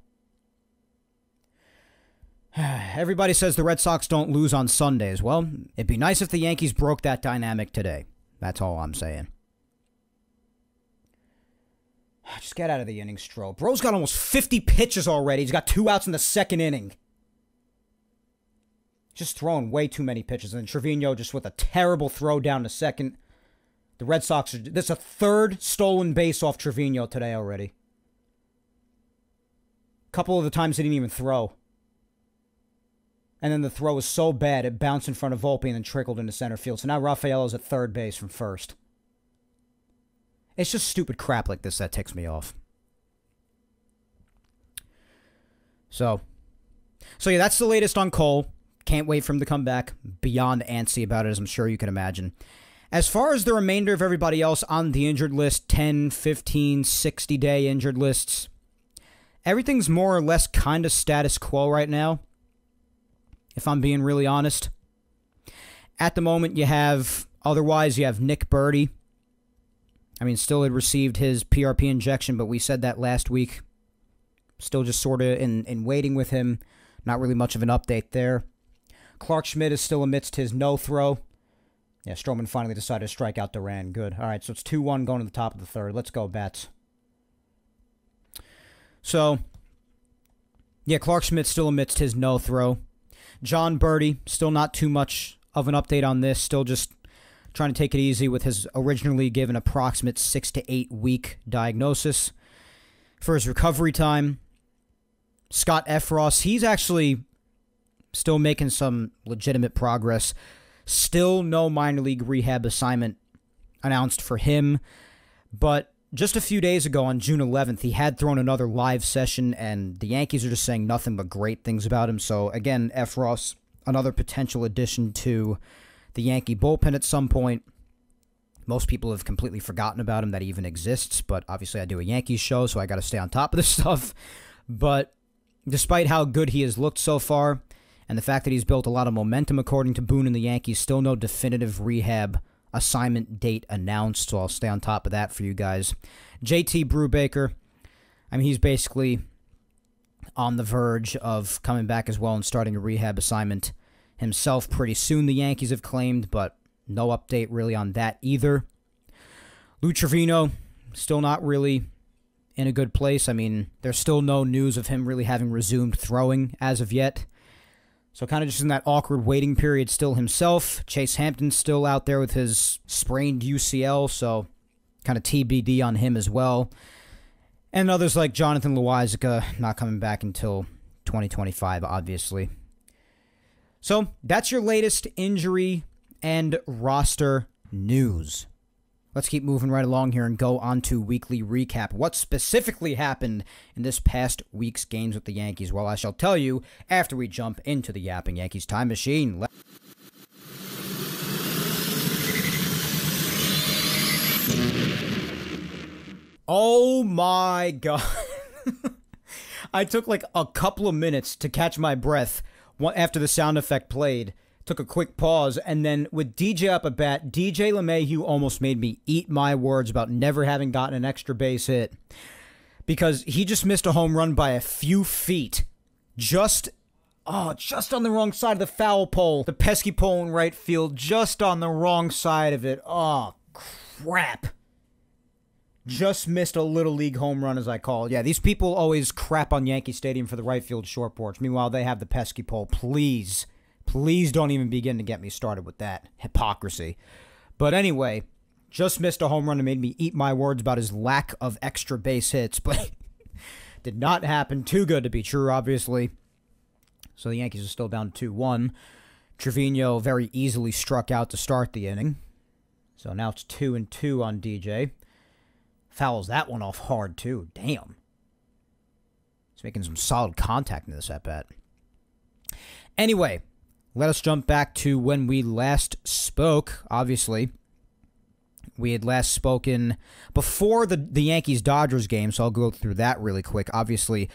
Everybody says the Red Sox don't lose on Sundays. Well, it'd be nice if the Yankees broke that dynamic today. That's all I'm saying. Just get out of the inning, Stroh. Bro's got almost 50 pitches already. He's got 2 outs in the second inning. Just throwing way too many pitches. And Trevino just with a terrible throw down to second. The Red Sox are... This is a 3rd stolen base off Trevino today already. A couple of the times he didn't even throw. And then the throw was so bad, it bounced in front of Volpe and then trickled into center field. So now Rafaelo's at 3rd base from first. It's just stupid crap like this that ticks me off. So yeah, that's the latest on Cole. Can't wait for him to come back. Beyond antsy about it, as I'm sure you can imagine. As far as the remainder of everybody else on the injured list, 10, 15, 60-day injured lists, everything's more or less kind of status quo right now, if I'm being really honest. At the moment, you have Nick Birdie. I mean, still had received his PRP injection, but we said that last week. Still just sort of in waiting with him. Not really much of an update there. Clark Schmidt is still amidst his no-throw. Yeah, Stroman finally decided to strike out Duran. Good. All right, so it's 2-1 going to the top of the 3rd. Let's go, Bats. So, yeah, Clark Schmidt still amidst his no-throw. John Birdie, still not too much of an update on this. Still just trying to take it easy with his originally given approximate 6 to 8 week diagnosis. For his recovery time, Scott Efros, he's actually still making some legitimate progress. Still no minor league rehab assignment announced for him. But just a few days ago on June 11th, he had thrown another live session, and the Yankees are just saying nothing but great things about him. So, again, Efros, another potential addition to the Yankee bullpen at some point. Most people have completely forgotten about him, that he even exists. But obviously I do a Yankees show, so I got to stay on top of this stuff. But despite how good he has looked so far, and the fact that he's built a lot of momentum according to Boone and the Yankees, still no definitive rehab assignment date announced, so I'll stay on top of that for you guys. JT Brubaker, I mean, he's basically on the verge of coming back as well and starting a rehab assignment himself pretty soon, the Yankees have claimed, but no update really on that either. Lou Trevino, still not really in a good place. I mean, there's still no news of him really having resumed throwing as of yet. So kind of just in that awkward waiting period still himself. Chase Hampton's still out there with his sprained UCL, so kind of TBD on him as well. And others like Jonathan Loáisiga not coming back until 2025, obviously. So that's your latest injury and roster news. Let's keep moving right along here and go on to weekly recap. What specifically happened in this past week's games with the Yankees? Well, I shall tell you after we jump into the Yapping Yankees time machine. Oh my God. I took like a couple of minutes to catch my breath after the sound effect played. Took a quick pause, and then with DJ up at bat, DJ LeMahieu almost made me eat my words about never having gotten an extra base hit. Because he just missed a home run by a few feet. Just on the wrong side of the foul pole. The pesky pole in right field, just on the wrong side of it. Oh, crap. Just missed a Little League home run, as I call it. Yeah, these people always crap on Yankee Stadium for the right field short porch. Meanwhile, they have the pesky pole. Please don't even begin to get me started with that hypocrisy. But anyway, just missed a home run and made me eat my words about his lack of extra base hits. But did not happen. Too good to be true, obviously. So the Yankees are still down 2-1. Trevino very easily struck out to start the inning. So now it's 2-2 on DJ. Fouls that one off hard, too. Damn. He's making some solid contact in this at-bat. Anyway, let us jump back to when we last spoke. Obviously, we had last spoken before the Yankees-Dodgers game, so I'll go through that really quick. Obviously,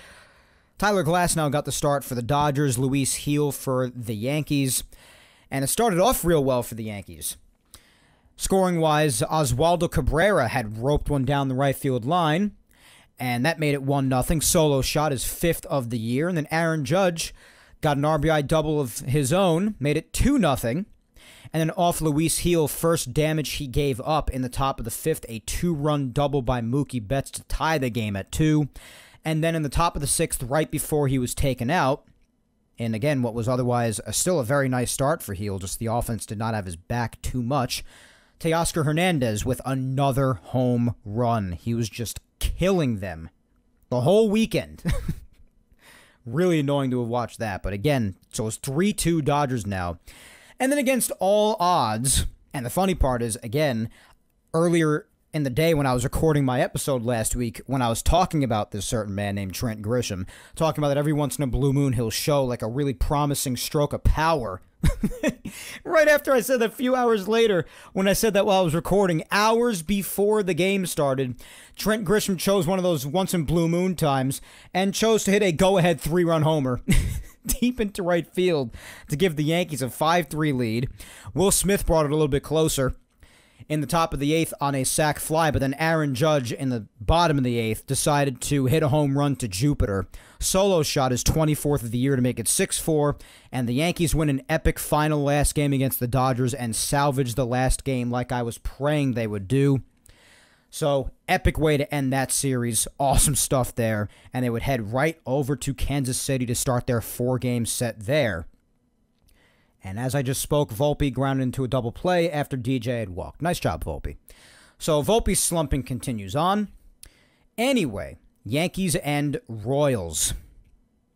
Tyler Glasnow got the start for the Dodgers, Luis Gil for the Yankees, and it started off real well for the Yankees. Scoring-wise, Oswaldo Cabrera had roped one down the right field line, and that made it 1-0. Solo shot, his 5th of the year, and then Aaron Judge got an RBI double of his own, made it 2-0. And then off Luis Gil, first damage he gave up in the top of the fifth, a 2-run double by Mookie Betts to tie the game at 2. And then in the top of the sixth, right before he was taken out, and again, what was otherwise still a very nice start for Gil, just the offense did not have his back too much, Teoscar Hernandez with another home run. He was just killing them the whole weekend. Really annoying to have watched that. But again, so it's 3-2 Dodgers now. And then against all odds, and the funny part is, again, earlier in the day when I was recording my episode last week, when I was talking about this certain man named Trent Grisham, talking about that every once in a blue moon he'll show like a really promising stroke of power. Right after I said that, a few hours later, when I said that while I was recording, hours before the game started, Trent Grisham chose one of those once in blue moon times and chose to hit a go-ahead 3-run homer deep into right field to give the Yankees a 5-3 lead. Will Smith brought it a little bit closer in the top of the eighth on a sac fly, but then Aaron Judge in the bottom of the eighth decided to hit a home run to Jupiter. Solo shot his 24th of the year to make it 6-4, and the Yankees win an epic final last game against the Dodgers and salvage the last game like I was praying they would do. So, epic way to end that series. Awesome stuff there. And they would head right over to Kansas City to start their 4-game set there. And as I just spoke, Volpe grounded into a double play after DJ had walked. Nice job, Volpe. So, Volpe's slumping continues on. Anyway, Yankees and Royals.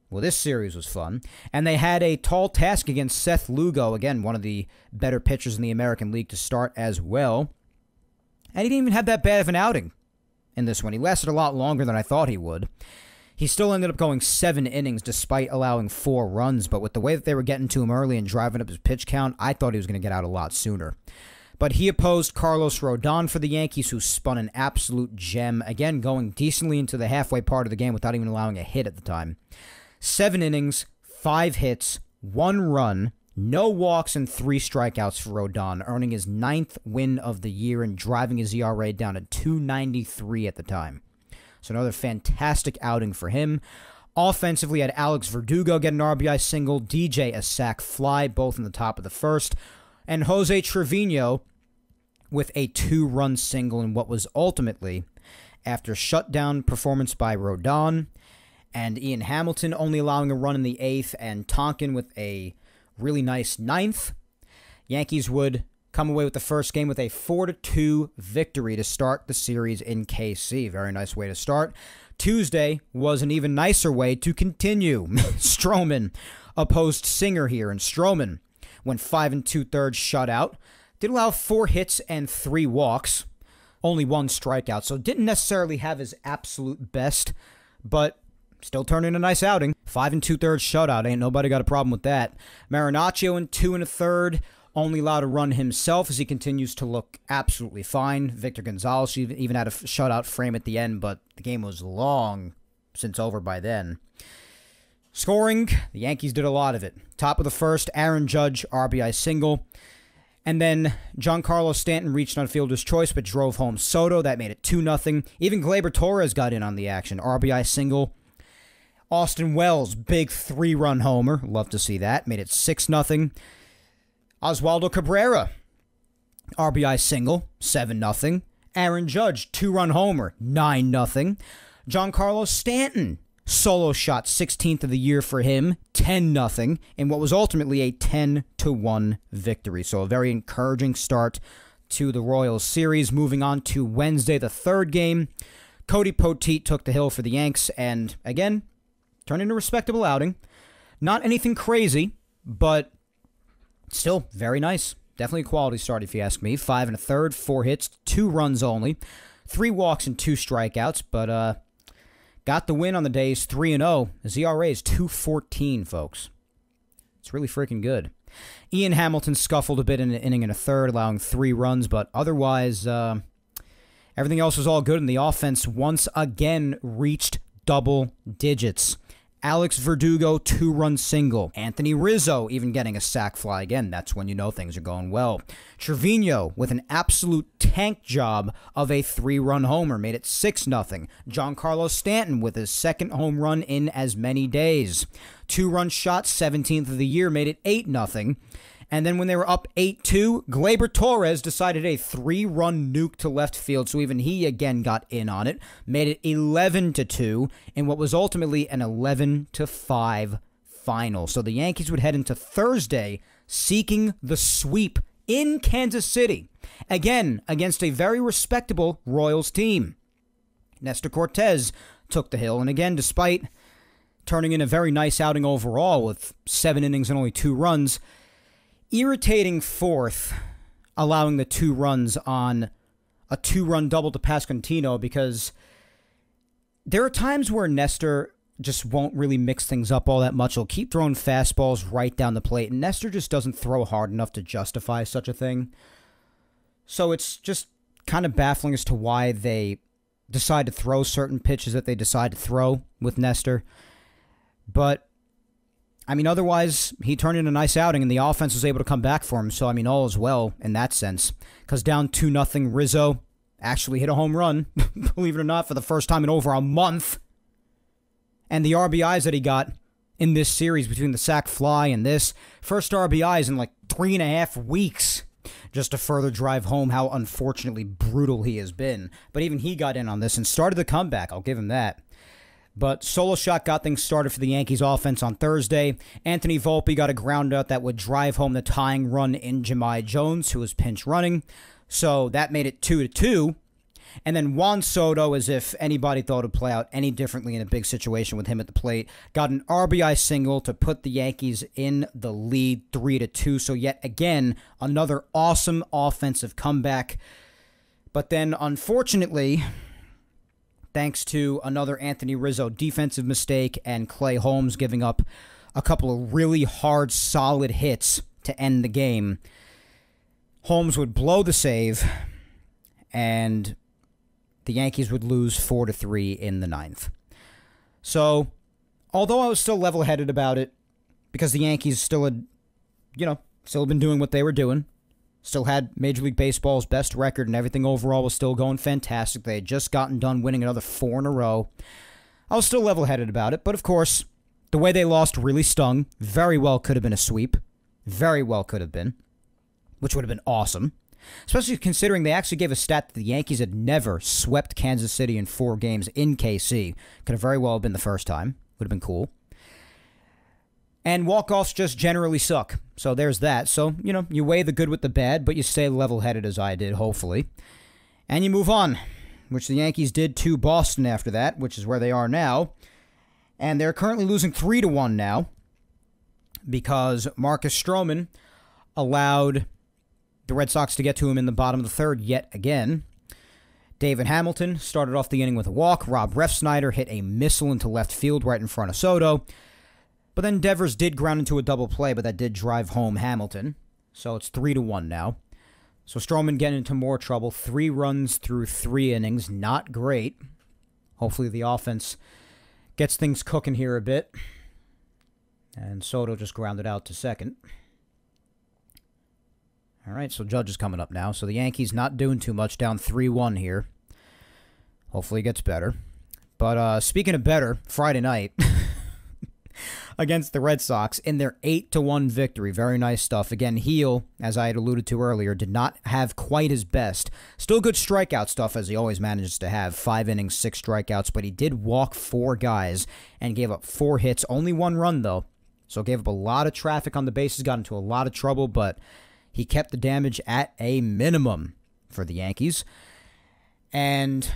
Well, this series was fun. And they had a tall task against Seth Lugo. Again, one of the better pitchers in the American League to start as well. And he didn't even have that bad of an outing in this one. He lasted a lot longer than I thought he would. He still ended up going 7 innings despite allowing 4 runs, but with the way that they were getting to him early and driving up his pitch count, I thought he was going to get out a lot sooner. But he opposed Carlos Rodon for the Yankees, who spun an absolute gem, again going decently into the halfway part of the game without even allowing a hit at the time. 7 innings, 5 hits, 1 run, no walks, and 3 strikeouts for Rodon, earning his 9th win of the year and driving his ERA down to 2.93 at the time. So another fantastic outing for him. Offensively, had Alex Verdugo get an RBI single, DJ a sac fly, both in the top of the first, and Jose Trevino with a 2-run single in what was ultimately, after shutdown performance by Rodon, and Ian Hamilton only allowing a run in the 8th, and Tonkin with a really nice 9th, Yankees would come away with the first game with a 4-2 victory to start the series in KC. Very nice way to start. Tuesday was an even nicer way to continue. Stroman opposed Singer here, and Stroman went 5 2/3 shutout. Did allow 4 hits and 3 walks. Only 1 strikeout, so didn't necessarily have his absolute best, but still turned in a nice outing. 5 2/3 shutout. Ain't nobody got a problem with that. Marinaccio in 2 1/3. Only allowed to run himself as he continues to look absolutely fine. Victor Gonzalez even had a shutout frame at the end, but the game was long since over by then. Scoring, the Yankees did a lot of it. Top of the first, Aaron Judge, RBI single. And then Giancarlo Stanton reached on fielder's choice but drove home Soto. That made it 2-0. Even Gleyber Torres got in on the action. RBI single. Austin Wells, big 3-run homer. Love to see that. Made it 6-0. Oswaldo Cabrera, RBI single, 7-0. Aaron Judge, 2-run homer, 9-0. Giancarlo Stanton, solo shot, 16th of the year for him, 10-0, in what was ultimately a 10-1 victory. So a very encouraging start to the Royals series. Moving on to Wednesday, the 3rd game. Cody Poteet took the hill for the Yanks, and again, turned into a respectable outing. Not anything crazy, but still very nice. Definitely a quality start if you ask me. 5 1/3, 4 hits, 2 runs only, 3 walks and 2 strikeouts, but got the win on the days 3-0. His ERA is 2.14, folks. It's really freaking good. Ian Hamilton scuffled a bit in an inning and a third, allowing 3 runs, but otherwise, everything else was all good, and the offense once again reached double digits. Alex Verdugo, 2-run single. Anthony Rizzo even getting a sac fly again. That's when you know things are going well. Trevino with an absolute tank job of a 3-run homer. Made it 6-0. Giancarlo Stanton with his 2nd home run in as many days. 2-run shot, 17th of the year. Made it 8-0. And then when they were up 8-2, Gleyber Torres decided a 3-run nuke to left field, so even he again got in on it, made it 11-2 in what was ultimately an 11-5 final. So the Yankees would head into Thursday seeking the sweep in Kansas City, again against a very respectable Royals team. Nestor Cortes took the hill, and again, despite turning in a very nice outing overall with 7 innings and only 2 runs, irritating fourth, allowing the 2 runs on a 2-run double to Pasquantino, because there are times where Nestor just won't really mix things up all that much. He'll keep throwing fastballs right down the plate, and Nestor just doesn't throw hard enough to justify such a thing. So it's just kind of baffling as to why they decide to throw certain pitches that they decide to throw with Nestor. But, I mean, otherwise, he turned in a nice outing, and the offense was able to come back for him. So, I mean, all is well in that sense. Because down 2-0, Rizzo actually hit a home run, believe it or not, for the first time in over a month. And the RBIs that he got in this series between the sac fly and this, first RBIs in like 3.5 weeks, just to further drive home how unfortunately brutal he has been. But even he got in on this and started the comeback, I'll give him that. But solo shot got things started for the Yankees offense on Thursday. Anthony Volpe got a ground out that would drive home the tying run in Jahmai Jones, who was pinch running. So that made it 2-2. And then Juan Soto, as if anybody thought it would play out any differently in a big situation with him at the plate, got an RBI single to put the Yankees in the lead 3-2. So yet again, another awesome offensive comeback. But then, unfortunately, thanks to another Anthony Rizzo defensive mistake and Clay Holmes giving up a couple of really hard, solid hits to end the game, Holmes would blow the save, and the Yankees would lose 4-3 in the 9th. So, although I was still level-headed about it, because the Yankees still had, still been doing what they were doing, still had Major League Baseball's best record, and everything overall was still going fantastic. They had just gotten done winning another 4 in a row. I was still level-headed about it, but of course, the way they lost really stung. Very well could have been a sweep. Very well could have been, which would have been awesome. Especially considering they actually gave a stat that the Yankees had never swept Kansas City in 4 games in KC. Could have very well have been the first time. Would have been cool. And walk-offs just generally suck. So there's that. So, you weigh the good with the bad, but you stay level-headed as I did, hopefully. And you move on, which the Yankees did to Boston after that, which is where they are now. And they're currently losing 3-1 now because Marcus Stroman allowed the Red Sox to get to him in the bottom of the 3rd yet again. David Hamilton started off the inning with a walk. Rob Refsnyder hit a missile into left field right in front of Soto. But then Devers did ground into a double play, but that did drive home Hamilton. So it's 3-1 now. So Stroman getting into more trouble. 3 runs through 3 innings. Not great. Hopefully the offense gets things cooking here a bit. And Soto just grounded out to second. All right, so Judge is coming up now. So the Yankees not doing too much, down 3-1 here. Hopefully it gets better. But speaking of better, Friday night against the Red Sox in their 8-1 victory. Very nice stuff. Again, Heel, as I had alluded to earlier, did not have quite his best. Still good strikeout stuff, as he always manages to have. 5 innings, 6 strikeouts, but he did walk 4 guys and gave up 4 hits. Only 1 run, though. So gave up a lot of traffic on the bases, got into a lot of trouble, but he kept the damage at a minimum for the Yankees. And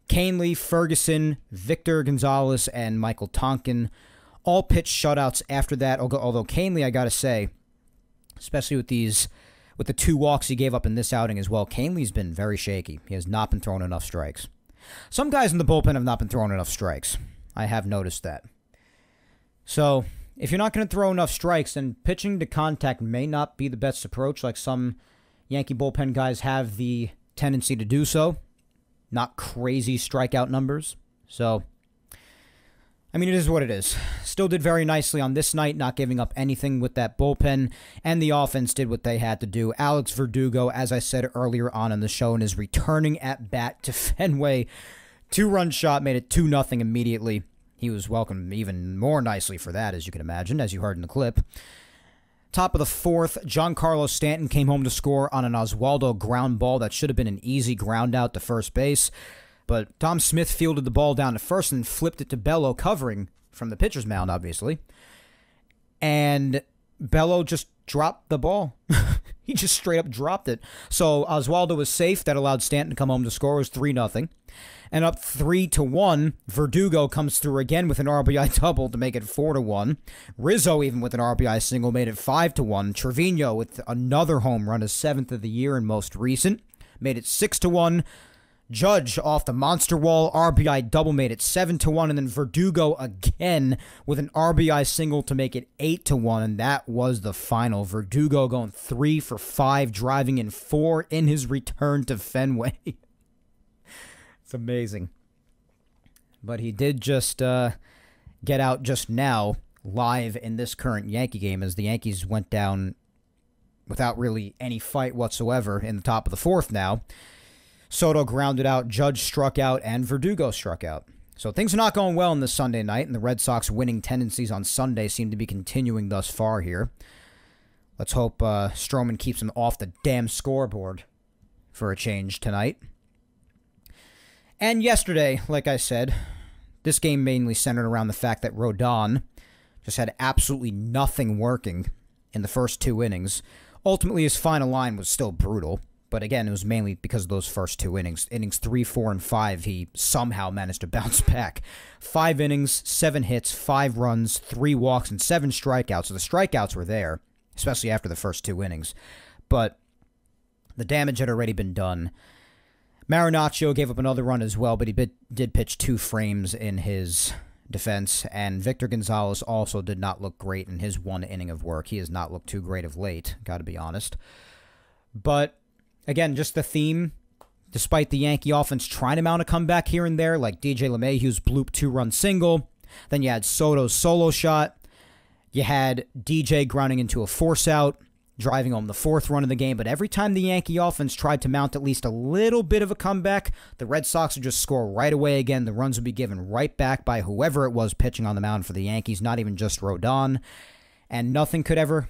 Canely, Ferguson, Victor Gonzalez, and Michael Tonkin all pitched shutouts after that. Although Canely, I got to say, especially with the 2 walks he gave up in this outing as well, Canely's been very shaky. He has not been throwing enough strikes. Some guys in the bullpen have not been throwing enough strikes. I have noticed that. So if you're not going to throw enough strikes, then pitching to contact may not be the best approach, like some Yankee bullpen guys have the tendency to do so. Not crazy strikeout numbers. So, I mean, it is what it is. Still did very nicely on this night, not giving up anything with that bullpen, and the offense did what they had to do. Alex Verdugo, as I said earlier on in the show, and is returning at bat to Fenway. 2-run shot, made it 2-0 immediately. He was welcomed even more nicely for that, as you can imagine, as you heard in the clip. Top of the fourth, Giancarlo Stanton came home to score on an Oswaldo ground ball that should have been an easy ground out to first base. But Dom Smith fielded the ball down to first and flipped it to Bello, covering from the pitcher's mound, obviously. And Bello just dropped the ball. He just straight up dropped it. So Oswaldo was safe. That allowed Stanton to come home to score. It was 3-0. And up 3-1, Verdugo comes through again with an RBI double to make it 4-1. Rizzo, even with an RBI single, made it 5-1. Trevino with another home run, his 7th of the year and most recent, made it 6-1. Judge off the monster wall, RBI double, made it 7-1, and then Verdugo again with an RBI single to make it 8-1, and that was the final. Verdugo going 3 for 5, driving in 4 in his return to Fenway. It's amazing. But he did just get out just now, live in this current Yankee game, as the Yankees went down without really any fight whatsoever in the top of the fourth now. Soto grounded out, Judge struck out, and Verdugo struck out. So things are not going well on this Sunday night, and the Red Sox winning tendencies on Sunday seem to be continuing thus far here. Let's hope Stroman keeps him off the damn scoreboard for a change tonight. And yesterday, like I said, this game mainly centered around the fact that Rodon just had absolutely nothing working in the first 2 innings. Ultimately, his final line was still brutal. But again, it was mainly because of those first 2 innings. Innings 3, 4, and 5, he somehow managed to bounce back. 5 innings, 7 hits, 5 runs, 3 walks, and 7 strikeouts. So the strikeouts were there, especially after the first 2 innings. But the damage had already been done. Marinaccio gave up another run as well, but he did pitch 2 frames in his defense. And Victor Gonzalez also did not look great in his 1 inning of work. He has not looked too great of late, got to be honest. But again, just the theme, despite the Yankee offense trying to mount a comeback here and there, like DJ LeMahieu's bloop 2-run single. Then you had Soto's solo shot. You had DJ grounding into a force out, driving home the 4th run of the game. But every time the Yankee offense tried to mount at least a little bit of a comeback, the Red Sox would just score right away again. The runs would be given right back by whoever it was pitching on the mound for the Yankees, not even just Rodon. And nothing could ever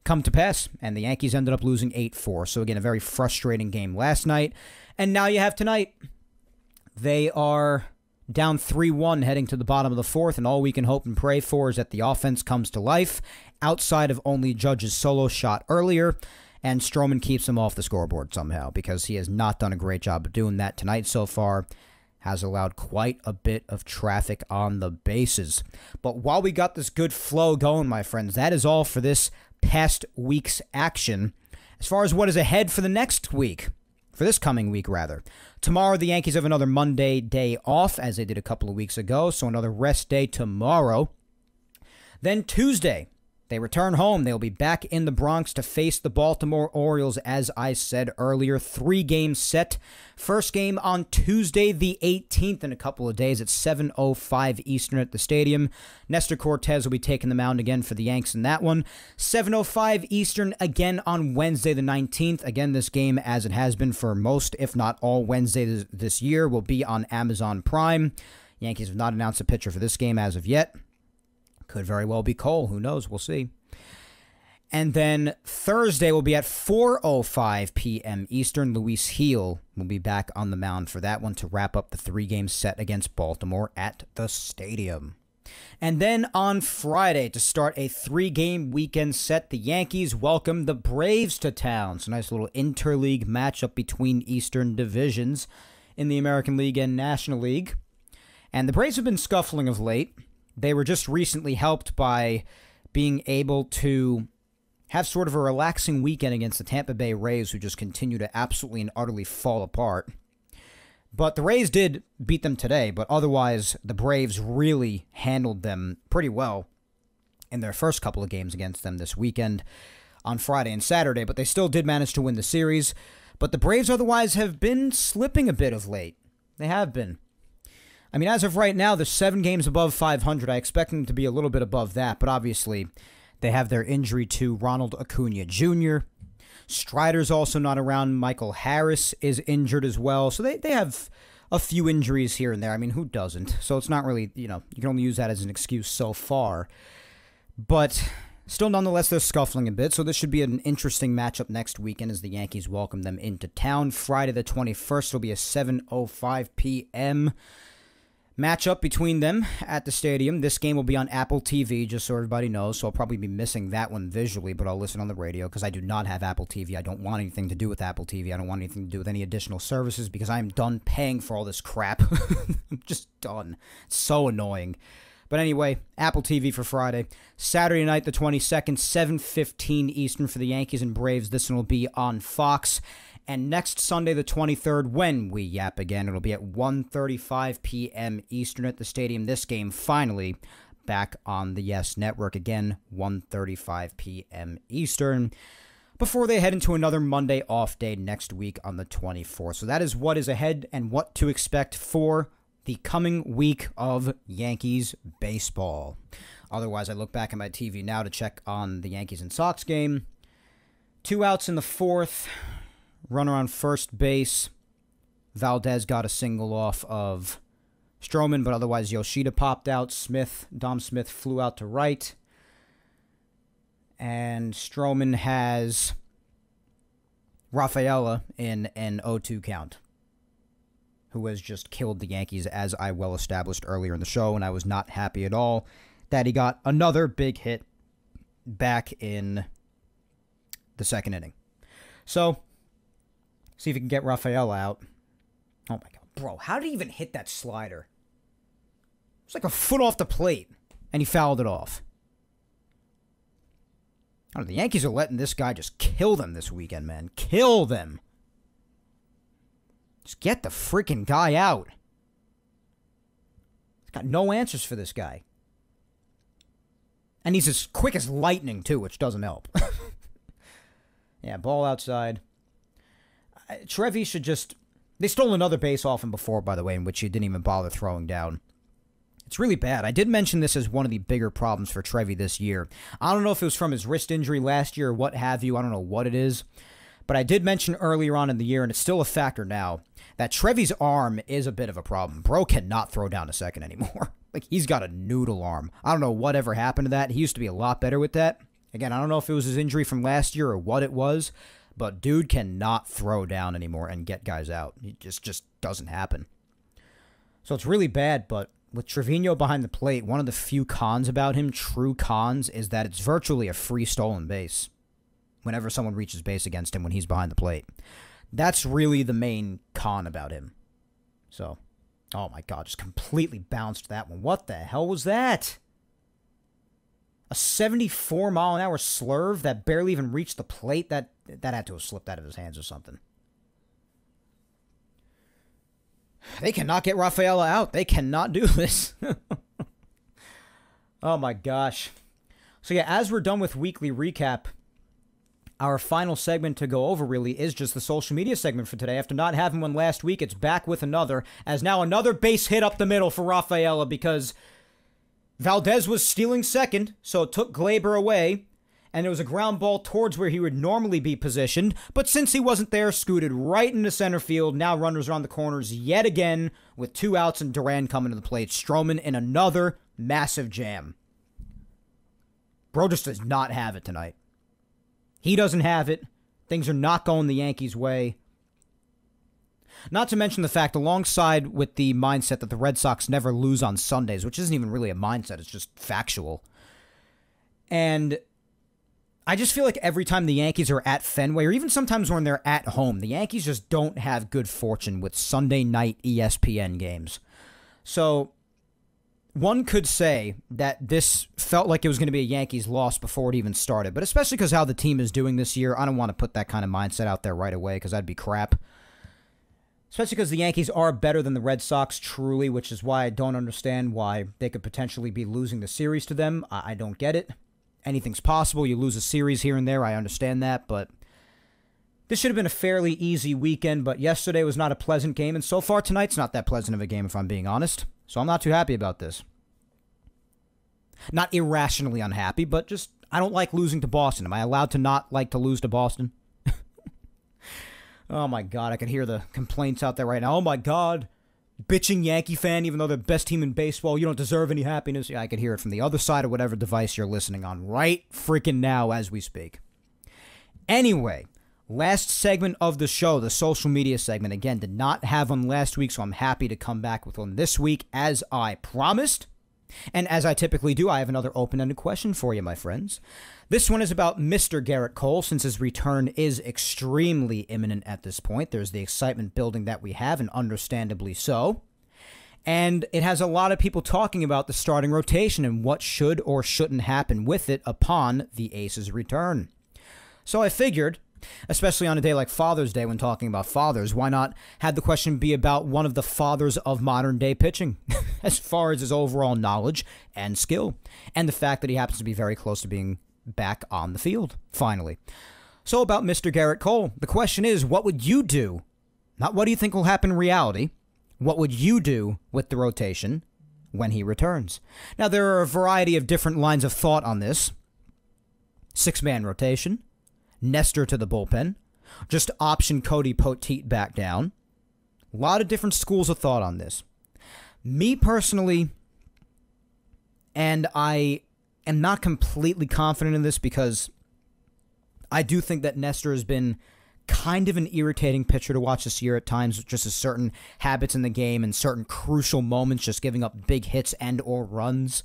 come to pass, and the Yankees ended up losing 8-4. So again, a very frustrating game last night. And now you have tonight. They are down 3-1 heading to the bottom of the 4th, and all we can hope and pray for is that the offense comes to life outside of only Judge's solo shot earlier, and Stroman keeps him off the scoreboard somehow, because he has not done a great job of doing that tonight so far. Has allowed quite a bit of traffic on the bases. But while we got this good flow going, my friends, that is all for this past week's action. As far as what is ahead for the next week, for this coming week, rather. Tomorrow, the Yankees have another Monday day off, as they did a couple of weeks ago, so another rest day tomorrow. Then Tuesday, they return home. They'll be back in the Bronx to face the Baltimore Orioles, as I said earlier. 3 games set. First game on Tuesday the 18th in a couple of days at 7:05 Eastern at the stadium. Nestor Cortez will be taking the mound again for the Yanks in that one. 7:05 Eastern again on Wednesday the 19th. Again, this game, as it has been for most, if not all Wednesdays this year, will be on Amazon Prime. Yankees have not announced a pitcher for this game as of yet. Could very well be Cole. Who knows? We'll see. And then Thursday will be at 4:05 p.m. Eastern. Luis Gil will be back on the mound for that one to wrap up the 3-game set against Baltimore at the stadium. And then on Friday, to start a 3-game weekend set, the Yankees welcome the Braves to town. It's a nice little interleague matchup between Eastern divisions in the American League and National League. And the Braves have been scuffling of late. They were just recently helped by being able to have sort of a relaxing weekend against the Tampa Bay Rays, who just continue to absolutely and utterly fall apart. But the Rays did beat them today, but otherwise the Braves really handled them pretty well in their first couple of games against them this weekend on Friday and Saturday, but they still did manage to win the series. But the Braves otherwise have been slipping a bit of late. They have been. I mean, as of right now, they're 7 games above 500. I expect them to be a little bit above that, but obviously they have their injury to Ronald Acuna Jr. Strider's also not around. Michael Harris is injured as well. So they have a few injuries here and there. I mean, who doesn't? So it's not really, you can only use that as an excuse so far. But Still, nonetheless, they're scuffling a bit, so this should be an interesting matchup next weekend as the Yankees welcome them into town. Friday the 21st will be a 7:05 p.m. matchup between them at the stadium. This game will be on Apple TV, just so everybody knows, so I'll probably be missing that one visually, but I'll listen on the radio because I do not have Apple TV. I don't want anything to do with Apple TV. I don't want anything to do with any additional services because I am done paying for all this crap. I'm just done. It's so annoying. But anyway, Apple TV for Friday. Saturday night, the 22nd, 7:15 Eastern for the Yankees and Braves. This one will be on Fox. And next Sunday, the 23rd, when we yap again, it'll be at 1:35 p.m. Eastern at the stadium. This game finally back on the Yes Network again, 1:35 p.m. Eastern, before they head into another Monday off day next week on the 24th. So that is what is ahead and what to expect for the coming week of Yankees baseball. Otherwise, I look back at my TV now to check on the Yankees and Sox game. 2 outs in the 4th. Runner on first base. Valdez got a single off of Stroman, but otherwise Yoshida popped out. Dom Smith flew out to right. And Stroman has Rafaela in an 0-2 count, who has just killed the Yankees, as I well established earlier in the show, and I was not happy at all that he got another big hit back in the second inning. So, see if he can get Rafaela out. Oh my God, bro, how did he even hit that slider? It's like a foot off the plate, and he fouled it off. I don't know, the Yankees are letting this guy just kill them this weekend, man. Kill them. Just get the freaking guy out. He's got no answers for this guy. And he's as quick as lightning, too, which doesn't help. Yeah, ball outside. Trevi should just... They stole another base off him before, by the way, in which he didn't even bother throwing down. It's really bad. I did mention this as one of the bigger problems for Trevi this year. I don't know if it was from his wrist injury last year or what have you. I don't know what it is. But I did mention earlier on in the year, and it's still a factor now, that Trevi's arm is a bit of a problem. Bro cannot throw down a second anymore. Like, he's got a noodle arm. I don't know whatever happened to that. He used to be a lot better with that. Again, I don't know if it was his injury from last year or what it was, but dude cannot throw down anymore and get guys out. It just doesn't happen. So it's really bad, but with Trevino behind the plate, one of the few cons about him, true cons, is that it's virtually a free stolen base whenever someone reaches base against him when he's behind the plate. That's really the main con about him. So, oh my God, just completely bounced that one. What the hell was that? A 74-mile-an-hour slurve that barely even reached the plate? That had to have slipped out of his hands or something. They cannot get Rafaela out. They cannot do this. Oh my gosh. So yeah, as we're done with weekly recap, our final segment to go over really is just the social media segment for today. After not having one last week, it's back with another, as now another base hit up the middle for Rafaela because Valdez was stealing second, so it took Glaber away, and there was a ground ball towards where he would normally be positioned, but since he wasn't there, scooted right into center field. Now runners are on the corners yet again with 2 outs and Duran coming to the plate. Stroman in another massive jam. Bro just does not have it tonight. He doesn't have it. Things are not going the Yankees' way. Not to mention the fact, alongside with the mindset that the Red Sox never lose on Sundays, which isn't even really a mindset, it's just factual. And I just feel like every time the Yankees are at Fenway, or even sometimes when they're at home, the Yankees just don't have good fortune with Sunday night ESPN games. So one could say that this felt like it was going to be a Yankees loss before it even started, but especially because how the team is doing this year, I don't want to put that kind of mindset out there right away because that'd be crap. Especially because the Yankees are better than the Red Sox, truly, which is why I don't understand why they could potentially be losing the series to them. I don't get it. Anything's possible. You lose a series here and there. I understand that, but this should have been a fairly easy weekend, but yesterday was not a pleasant game, and so far tonight's not that pleasant of a game, if I'm being honest. So I'm not too happy about this. Not irrationally unhappy, but just, I don't like losing to Boston. Am I allowed to not like to lose to Boston? Oh my God, I can hear the complaints out there right now. Oh my God, bitching Yankee fan, even though they're the best team in baseball. You don't deserve any happiness. Yeah, I could hear it from the other side of whatever device you're listening on right freaking now as we speak. Anyway, last segment of the show, the social media segment. Again, did not have one last week, so I'm happy to come back with one this week as I promised. And as I typically do, I have another open-ended question for you, my friends. This one is about Mr. Garrett Cole, since his return is extremely imminent at this point. There's the excitement building that we have, and understandably so. And it has a lot of people talking about the starting rotation and what should or shouldn't happen with it upon the Ace's return. So I figured, especially on a day like Father's Day when talking about fathers, why not have the question be about one of the fathers of modern-day pitching, as far as his overall knowledge and skill, and the fact that he happens to be very close to being back on the field, finally. So about Mr. Garrett Cole, the question is, what would you do? Not what do you think will happen in reality. What would you do with the rotation when he returns? Now, there are a variety of different lines of thought on this. 6-man rotation. Nestor to the bullpen. Just option Cody Poteet back down. A lot of different schools of thought on this. Me personally, and I am not completely confident in this because I do think that Nestor has been kind of an irritating pitcher to watch this year at times, just as certain habits in the game and certain crucial moments, just giving up big hits and or runs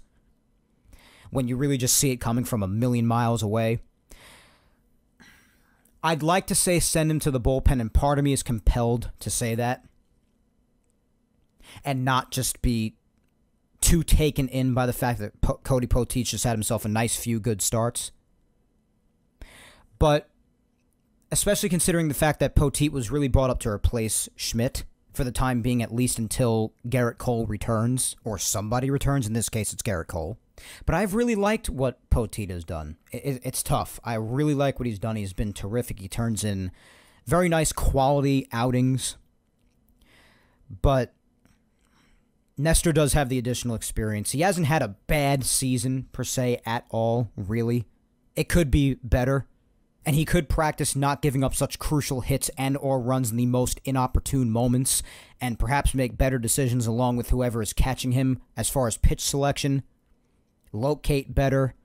when you really just see it coming from a million miles away. I'd like to say send him to the bullpen, and part of me is compelled to say that and not just be too taken in by the fact that Cody Poteet just had himself a nice few good starts. But especially considering the fact that Poteet was really brought up to replace Schmidt for the time being, at least until Garrett Cole returns, or somebody returns. In this case, it's Garrett Cole. But I've really liked what Poteet has done. It's tough. I really like what he's done. He's been terrific. He turns in very nice quality outings. But Nestor does have the additional experience. He hasn't had a bad season, per se, at all, really. It could be better. And he could practice not giving up such crucial hits and or runs in the most inopportune moments, and perhaps make better decisions along with whoever is catching him as far as pitch selection. Locate better.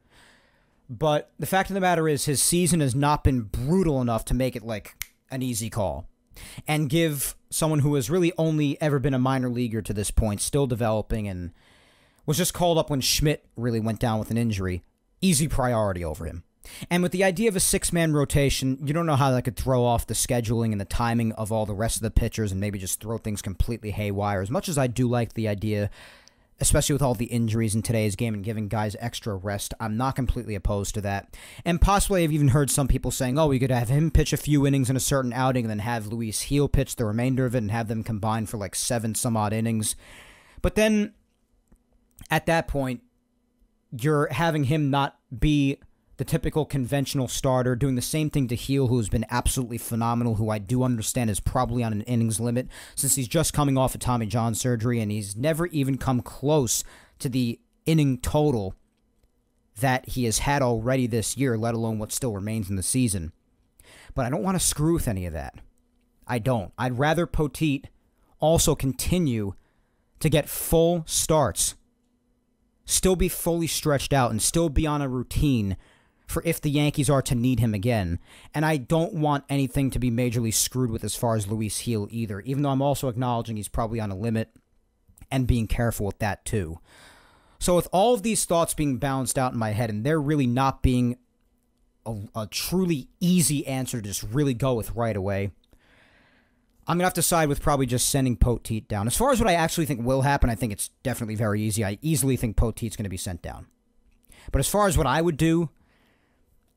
But the fact of the matter is, his season has not been brutal enough to make it like an easy call. And give someone who has really only ever been a minor leaguer to this point, still developing, and was just called up when Schmidt really went down with an injury, easy priority over him. And with the idea of a 6-man rotation, you don't know how that could throw off the scheduling and the timing of all the rest of the pitchers and maybe just throw things completely haywire. As much as I do like the idea, especially with all the injuries in today's game and giving guys extra rest, I'm not completely opposed to that. And possibly I've even heard some people saying, oh, we could have him pitch a few innings in a certain outing and then have Luis Gil pitch the remainder of it and have them combine for like 7-some-odd innings. But then, at that point, you're having him not be the typical conventional starter, doing the same thing to Gil, who's been absolutely phenomenal, who I do understand is probably on an innings limit, since he's just coming off of Tommy John surgery, and he's never even come close to the inning total that he has had already this year, let alone what still remains in the season. But I don't want to screw with any of that. I don't. I'd rather Poteet also continue to get full starts, still be fully stretched out, and still be on a routine for if the Yankees are to need him again. And I don't want anything to be majorly screwed with as far as Luis Gil either, even though I'm also acknowledging he's probably on a limit and being careful with that too. So with all of these thoughts being balanced out in my head, and there really not being a truly easy answer to just really go with right away, I'm going to have to side with probably just sending Poteet down. As far as what I actually think will happen, I think it's definitely very easy. I easily think Poteet's going to be sent down. But as far as what I would do,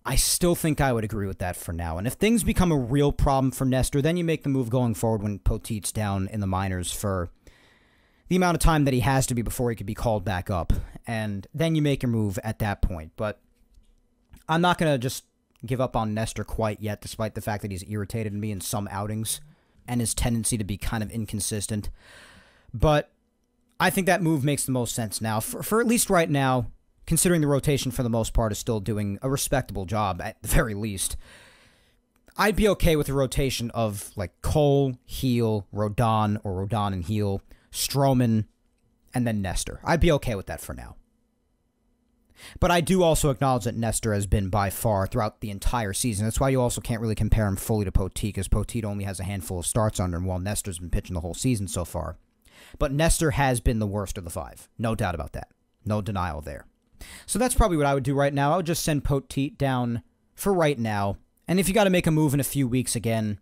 I still think I would agree with that for now. And if things become a real problem for Nestor, then you make the move going forward when Poteet's down in the minors for the amount of time that he has to be before he could be called back up. And then you make your move at that point. But I'm not going to just give up on Nestor quite yet, despite the fact that he's irritated me in some outings and his tendency to be kind of inconsistent. But I think that move makes the most sense now. For at least right now, considering the rotation for the most part is still doing a respectable job, at the very least, I'd be okay with a rotation of like Cole, Heel, Rodon, or Rodon and Heel, Stroman, and then Nestor. I'd be okay with that for now. But I do also acknowledge that Nestor has been by far throughout the entire season. That's why you also can't really compare him fully to Poteet, because Poteet only has a handful of starts under him, while Nestor's been pitching the whole season so far. But Nestor has been the worst of the five. No doubt about that. No denial there. So that's probably what I would do right now. I would just send Poteet down for right now. And if you got to make a move in a few weeks again,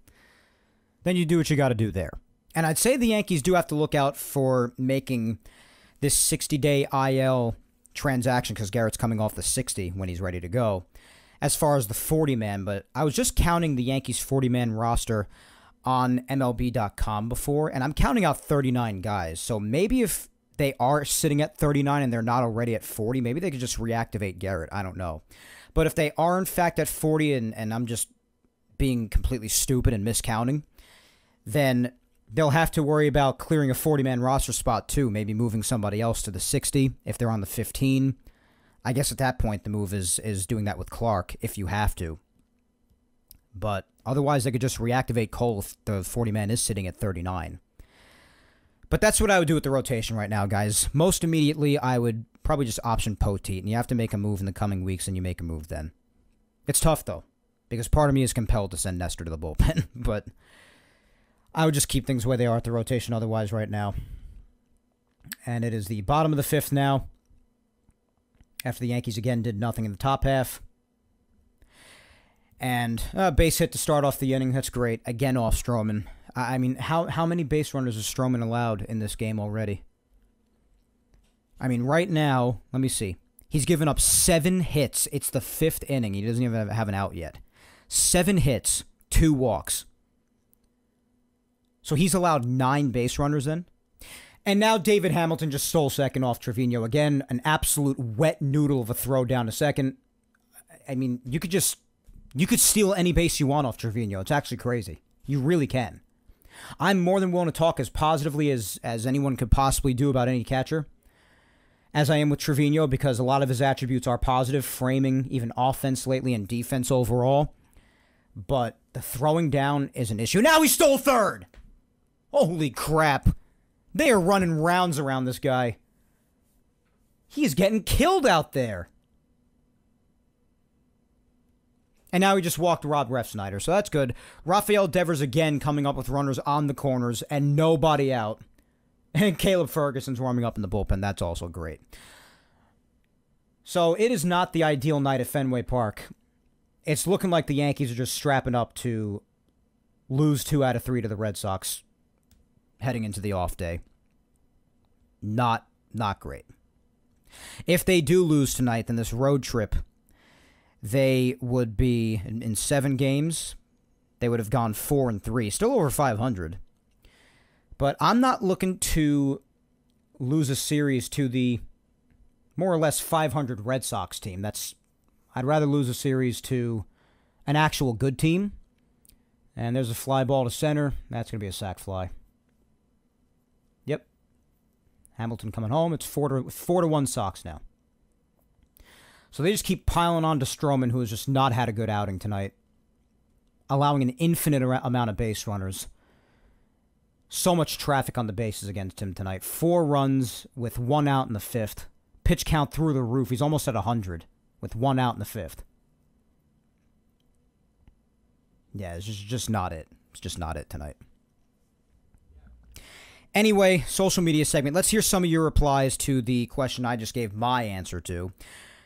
then you do what you got to do there. And I'd say the Yankees do have to look out for making this 60-day IL transaction, because Garrett's coming off the 60 when he's ready to go, as far as the 40-man. But I was just counting the Yankees 40-man roster on MLB.com before, and I'm counting out 39 guys. So maybe if they are sitting at 39 and they're not already at 40, maybe they could just reactivate Garrett. I don't know. But if they are in fact at 40 and I'm just being completely stupid and miscounting, then they'll have to worry about clearing a 40-man roster spot too, maybe moving somebody else to the 60 if they're on the 15. I guess at that point the move is doing that with Clark if you have to. But otherwise they could just reactivate Cole if the 40-man is sitting at 39. But that's what I would do with the rotation right now, guys. Most immediately, I would probably just option Poteet, and you have to make a move in the coming weeks, and you make a move then. It's tough, though, because part of me is compelled to send Nestor to the bullpen, but I would just keep things where they are at the rotation otherwise right now. And it is the bottom of the fifth now, after the Yankees again did nothing in the top half. And base hit to start off the inning. That's great. Again off Stroman. I mean, how many base runners has Stroman allowed in this game already? I mean, right now, let me see. He's given up 7 hits. It's the 5th inning. He doesn't even have an out yet. 7 hits, 2 walks. So he's allowed 9 base runners in. And now David Hamilton just stole second off Trevino. Again, an absolute wet noodle of a throw down to second. I mean, you could steal any base you want off Trevino. It's actually crazy. You really can. I'm more than willing to talk as positively as anyone could possibly do about any catcher, as I am with Trevino, because a lot of his attributes are positive, framing, even offense lately, and defense overall. But the throwing down is an issue. Now he stole third! Holy crap. They are running rounds around this guy. He is getting killed out there. And now he just walked Rob Refsnyder, so that's good. Rafael Devers again coming up with runners on the corners and nobody out. And Caleb Ferguson's warming up in the bullpen. That's also great. So it is not the ideal night at Fenway Park. It's looking like the Yankees are just strapping up to lose 2 out of 3 to the Red Sox heading into the off day. Not great. If they do lose tonight, then this road trip, they would be, in 7 games, they would have gone 4-3, still over 500. But I'm not looking to lose a series to the more or less 500 Red Sox team. I'd rather lose a series to an actual good team. And there's a fly ball to center. That's going to be a sac fly. Yep. Hamilton coming home. It's 4-1 Sox now. So they just keep piling on to Stroman, who has just not had a good outing tonight, allowing an infinite amount of base runners. So much traffic on the bases against him tonight. 4 runs with 1 out in the 5th. Pitch count through the roof. He's almost at 100 with 1 out in the 5th. Yeah, it's just not it. It's just not it tonight. Anyway, social media segment. Let's hear some of your replies to the question I just gave my answer to.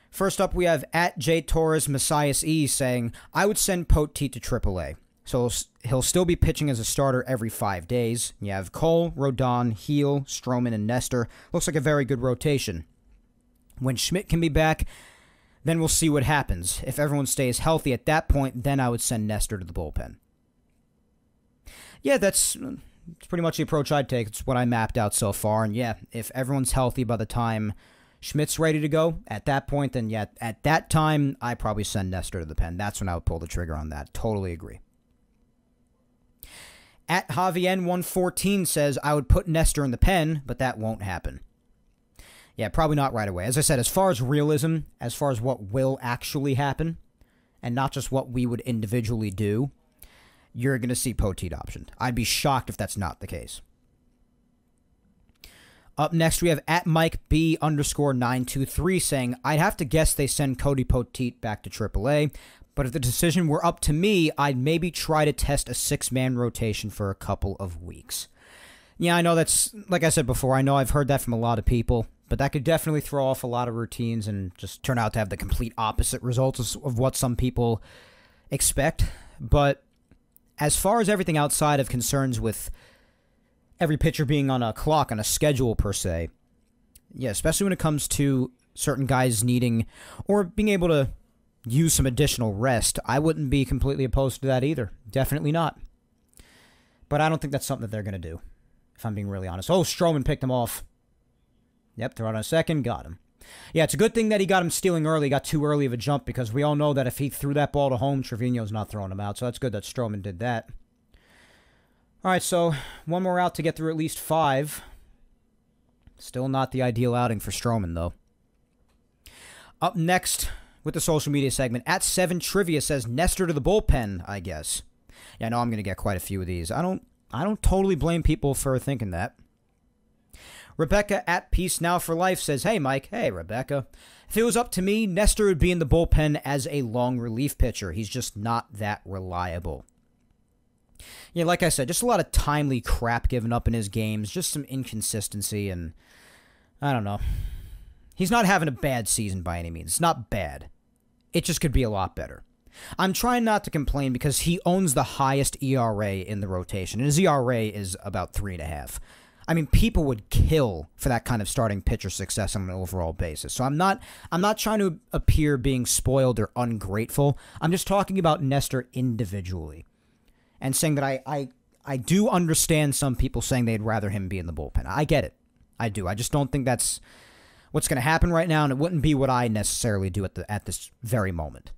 First up, we have at J Torres Messias E saying, I would send Poteet to AAA. So he'll still be pitching as a starter every 5 days. You have Cole, Rodon, Heel, Stroman, and Nestor. Looks like a very good rotation. When Schmidt can be back, then we'll see what happens. If everyone stays healthy at that point, then I would send Nestor to the bullpen. Yeah, that's pretty much the approach I'd take. It's what I mapped out so far. And yeah, if everyone's healthy by the time Schmidt's ready to go, at that point, then yeah, at that time, I probably send Nestor to the pen. That's when I would pull the trigger on that. Totally agree. At Javien114 says, I would put Nestor in the pen, but that won't happen. Yeah, probably not right away. As I said, as far as realism, as far as what will actually happen, and not just what we would individually do, you're going to see Poteet optioned. I'd be shocked if that's not the case. Up next, we have at MikeB_923 saying, I'd have to guess they send Cody Poteet back to AAA, but if the decision were up to me, I'd maybe try to test a 6-man rotation for a couple of weeks. Yeah, I know that's, like I said before, I know I've heard that from a lot of people, but that could definitely throw off a lot of routines and just turn out to have the complete opposite results of what some people expect. But as far as everything outside of concerns with every pitcher being on a clock, on a schedule per se, yeah, especially when it comes to certain guys needing or being able to use some additional rest, I wouldn't be completely opposed to that either. Definitely not. But I don't think that's something that they're going to do, if I'm being really honest. Oh, Stroman picked him off. Yep, throw it on a second, got him. Yeah, it's a good thing that he got him stealing early, got too early of a jump, because we all know that if he threw that ball to home, Trevino's not throwing him out. So that's good that Stroman did that. All right, so one more out to get through at least 5. Still not the ideal outing for Stroman, though. Up next with the social media segment, at 7 Trivia says Nestor to the bullpen, I guess. Yeah, I know I'm going to get quite a few of these. I don't totally blame people for thinking that. Rebecca at Peace Now for Life says, hey, Mike. Hey, Rebecca. If it was up to me, Nestor would be in the bullpen as a long relief pitcher. He's just not that reliable. Yeah, like I said, just a lot of timely crap given up in his games, just some inconsistency, and I don't know. He's not having a bad season by any means. It's not bad. It just could be a lot better. I'm trying not to complain because he owns the highest ERA in the rotation, and his ERA is about 3.5. I mean, people would kill for that kind of starting pitcher success on an overall basis. So I'm not trying to appear being spoiled or ungrateful. I'm just talking about Nestor individually and saying that I do understand some people saying they'd rather him be in the bullpen. I get it. I do. I just don't think that's what's going to happen right now, and it wouldn't be what I necessarily do at this very moment.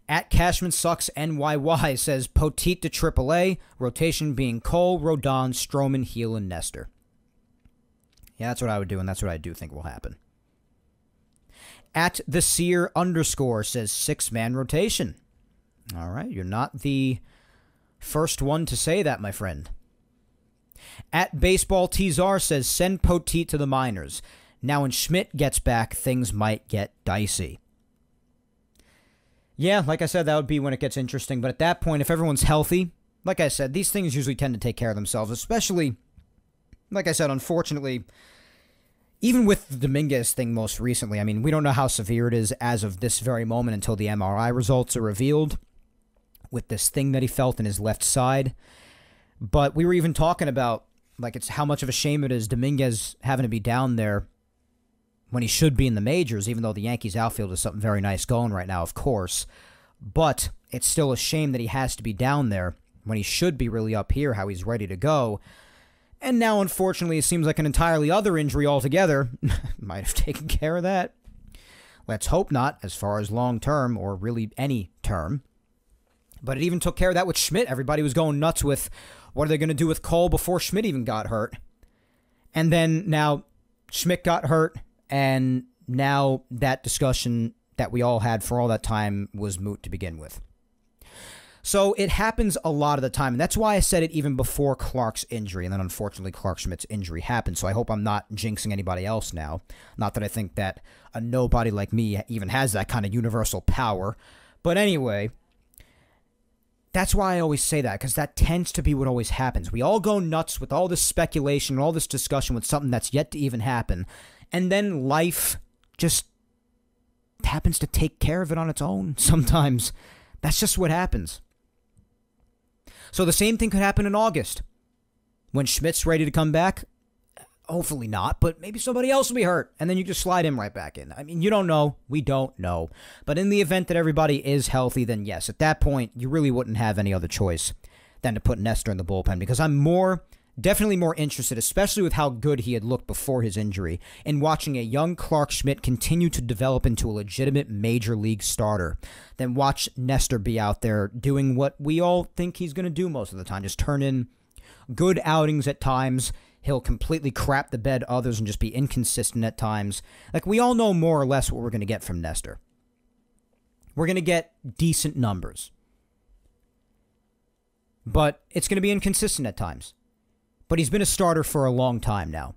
At Cashman Sucks NYY says Poteet to AAA, rotation being Cole, Rodon, Stroman, Heel, and Nestor. Yeah, that's what I would do, and that's what I do think will happen. At the Seer _ says 6-man rotation. All right, you're not the first one to say that, my friend. At Baseball Tzar says send Poteet to the minors. Now when Schmidt gets back, things might get dicey. Yeah, like I said, that would be when it gets interesting. But at that point, if everyone's healthy, like I said, these things usually tend to take care of themselves, especially, like I said, unfortunately, even with the Dominguez thing most recently. I mean, we don't know how severe it is as of this very moment until the MRI results are revealed with this thing that he felt in his left side. But we were even talking about, like, it's how much of a shame it is Dominguez having to be down there when he should be in the majors, even though the Yankees outfield is something very nice going right now, of course. But it's still a shame that he has to be down there when he should be really up here, how he's ready to go. And now, unfortunately, it seems like an entirely other injury altogether might have taken care of that. Let's hope not, as far as long-term, or really any term. But it even took care of that with Schmidt. Everybody was going nuts with, what are they going to do with Cole before Schmidt even got hurt? And then now Schmidt got hurt, and now that discussion that we all had for all that time was moot to begin with. So it happens a lot of the time, and that's why I said it even before Clark's injury, and then unfortunately Clark Schmidt's injury happened, so I hope I'm not jinxing anybody else now. Not that I think that a nobody like me even has that kind of universal power. But anyway, that's why I always say that, because that tends to be what always happens. We all go nuts with all this speculation and all this discussion with something that's yet to even happen, and then life just happens to take care of it on its own sometimes. That's just what happens. So the same thing could happen in August. When Schmidt's ready to come back, hopefully not, but maybe somebody else will be hurt, and then you just slide him right back in. I mean, you don't know. We don't know. But in the event that everybody is healthy, then yes, at that point, you really wouldn't have any other choice than to put Nestor in the bullpen, because I'm definitely more interested, especially with how good he had looked before his injury, in watching a young Clark Schmidt continue to develop into a legitimate major league starter than watch Nestor be out there doing what we all think he's going to do most of the time, just turn in good outings at times. He'll completely crap the bed others and just be inconsistent at times. Like, we all know more or less what we're going to get from Nestor. We're going to get decent numbers. but it's going to be inconsistent at times. But he's been a starter for a long time now.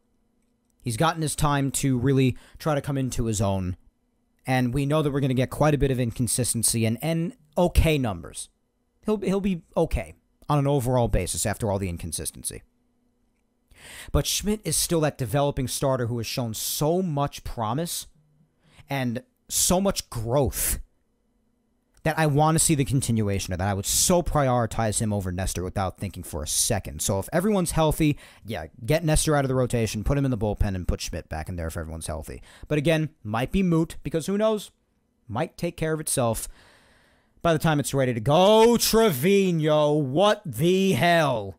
He's gotten his time to really try to come into his own, and we know that we're going to get quite a bit of inconsistency and okay numbers. He'll be okay on an overall basis after all the inconsistency. But Schmidt is still that developing starter who has shown so much promise and so much growth that I want to see the continuation of that. I would so prioritize him over Nestor without thinking for a second. So if everyone's healthy, yeah, get Nestor out of the rotation, put him in the bullpen, and put Schmidt back in there if everyone's healthy. But again, might be moot, because who knows? Might take care of itself by the time it's ready to go. Trevino, what the hell?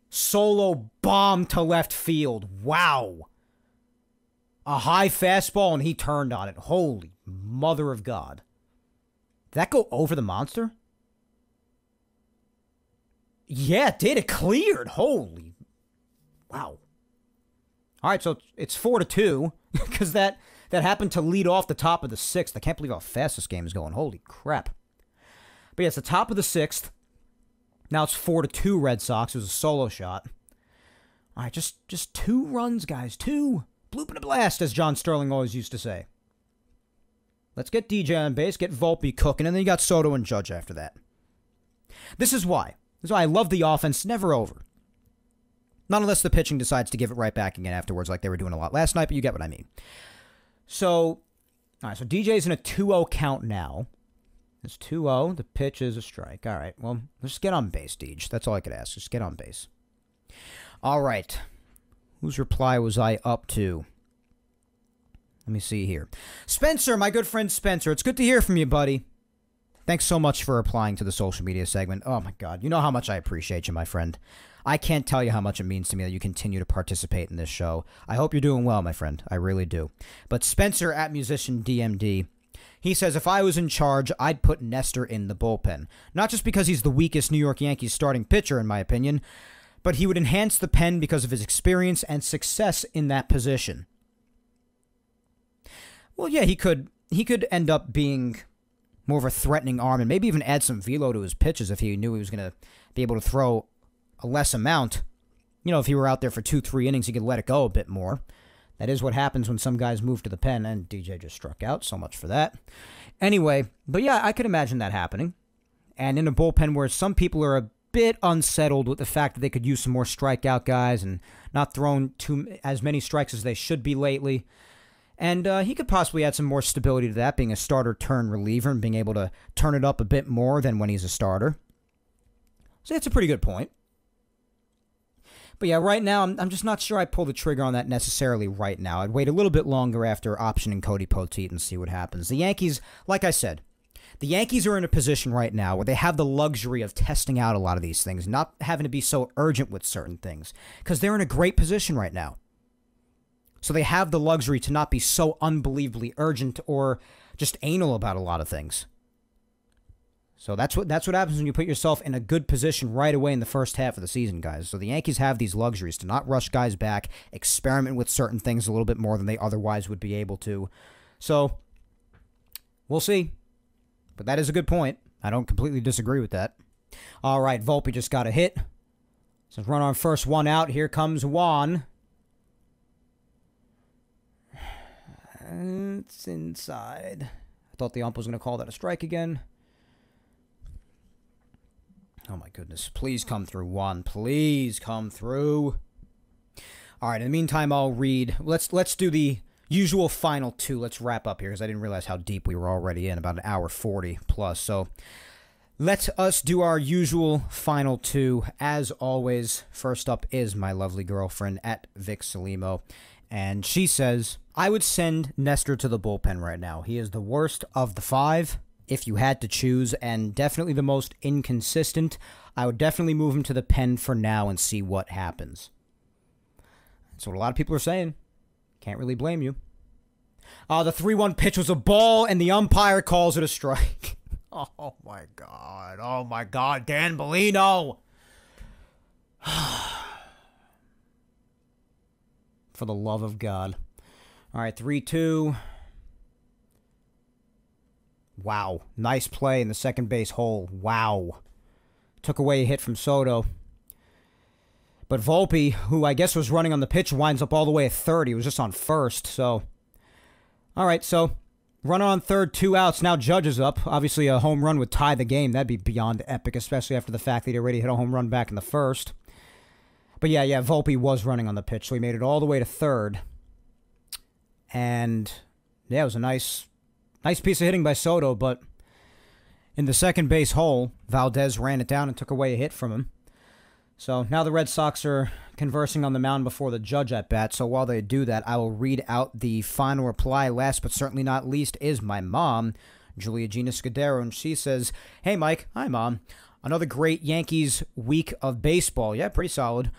Solo bomb to left field. Wow. A high fastball, and he turned on it. Holy mother of God. Did that go over the monster? Yeah, it did. It cleared. Holy. Wow. All right, so it's 4-2 because that happened to lead off the top of the sixth. I can't believe how fast this game is going. Holy crap. But yeah, it's the top of the sixth. Now it's 4-2 Red Sox. It was a solo shot. All right, just 2 runs, guys. 2. Bloop and a blast, as John Sterling always used to say. Let's get DJ on base, get Volpe cooking, and then you got Soto and Judge after that. This is why. This is why I love the offense. Never over. Not unless the pitching decides to give it right back again afterwards, like they were doing a lot last night, but you get what I mean. So, all right, so DJ's in a 2-0 count now. It's 2-0. The pitch is a strike. All right, well, let's just get on base, Deej. That's all I could ask. Just get on base. All right. Whose reply was I up to? Let me see here. Spencer, my good friend Spencer. It's good to hear from you, buddy. Thanks so much for replying to the social media segment. Oh, my God. You know how much I appreciate you, my friend. I can't tell you how much it means to me that you continue to participate in this show. I hope you're doing well, my friend. I really do. But Spencer at Musician DMD, he says, if I was in charge, I'd put Nestor in the bullpen. Not just because he's the weakest New York Yankees starting pitcher, in my opinion, but he would enhance the pen because of his experience and success in that position. Well, yeah, he could end up being more of a threatening arm and maybe even add some velo to his pitches if he knew he was going to be able to throw a less amount. You know, if he were out there for 2-3 innings, he could let it go a bit more. That is what happens when some guys move to the pen, and DJ just struck out. So much for that. Anyway, but yeah, I could imagine that happening. And in a bullpen where some people are a bit unsettled with the fact that they could use some more strikeout guys and not throwing as many strikes as they should be lately. And he could possibly add some more stability to that, being a starter-turned reliever and being able to turn it up a bit more than when he's a starter. So that's a pretty good point. But yeah, right now, I'm just not sure I'd pull the trigger on that necessarily right now. I'd wait a little bit longer after optioning Cody Poteet and see what happens. The Yankees, like I said, the Yankees are in a position right now where they have the luxury of testing out a lot of these things, not having to be so urgent with certain things, because they're in a great position right now. So they have the luxury to not be so unbelievably urgent or just anal about a lot of things. So that's what happens when you put yourself in a good position right away in the first half of the season, guys. So the Yankees have these luxuries to not rush guys back, experiment with certain things a little bit more than they otherwise would be able to. So we'll see. But that is a good point. I don't completely disagree with that. All right, Volpe just got a hit. So run on first, one out. Here comes Juan. It's inside. I thought the ump was going to call that a strike again. Oh, my goodness. Please come through, Juan. Please come through. All right, in the meantime, I'll read. Let's do the usual final 2. Let's wrap up here because I didn't realize how deep we were already in, about an hour 40 plus. So let us do our usual final 2. As always, first up is my lovely girlfriend at Vic Salimo. And she says, I would send Nestor to the bullpen right now. He is the worst of the 5, if you had to choose, and definitely the most inconsistent. I would definitely move him to the pen for now and see what happens. That's what a lot of people are saying. Can't really blame you. The 3-1 pitch was a ball, and the umpire calls it a strike. Oh, my God. Oh, my God. Dan Bellino. For the love of God. All right, 3-2. Wow. Nice play in the second base hole. Wow. Took away a hit from Soto. But Volpe, who I guess was running on the pitch, winds up all the way at third. He was just on first, so... All right, so runner on third, 2 outs. Now Judge is up. Obviously, a home run would tie the game. That'd be beyond epic, especially after the fact that he already hit a home run back in the first. But yeah, Volpe was running on the pitch, so he made it all the way to third. And yeah, it was a nice piece of hitting by Soto, but in the second base hole, Valdez ran it down and took away a hit from him. So now the Red Sox are conversing on the mound before the Judge at bat. So while they do that, I will read out the final reply. Last but certainly not least is my mom, Julia Gina Scudero, and she says, "Hey Mike." Hi Mom. "Another great Yankees week of baseball." Yeah, pretty solid.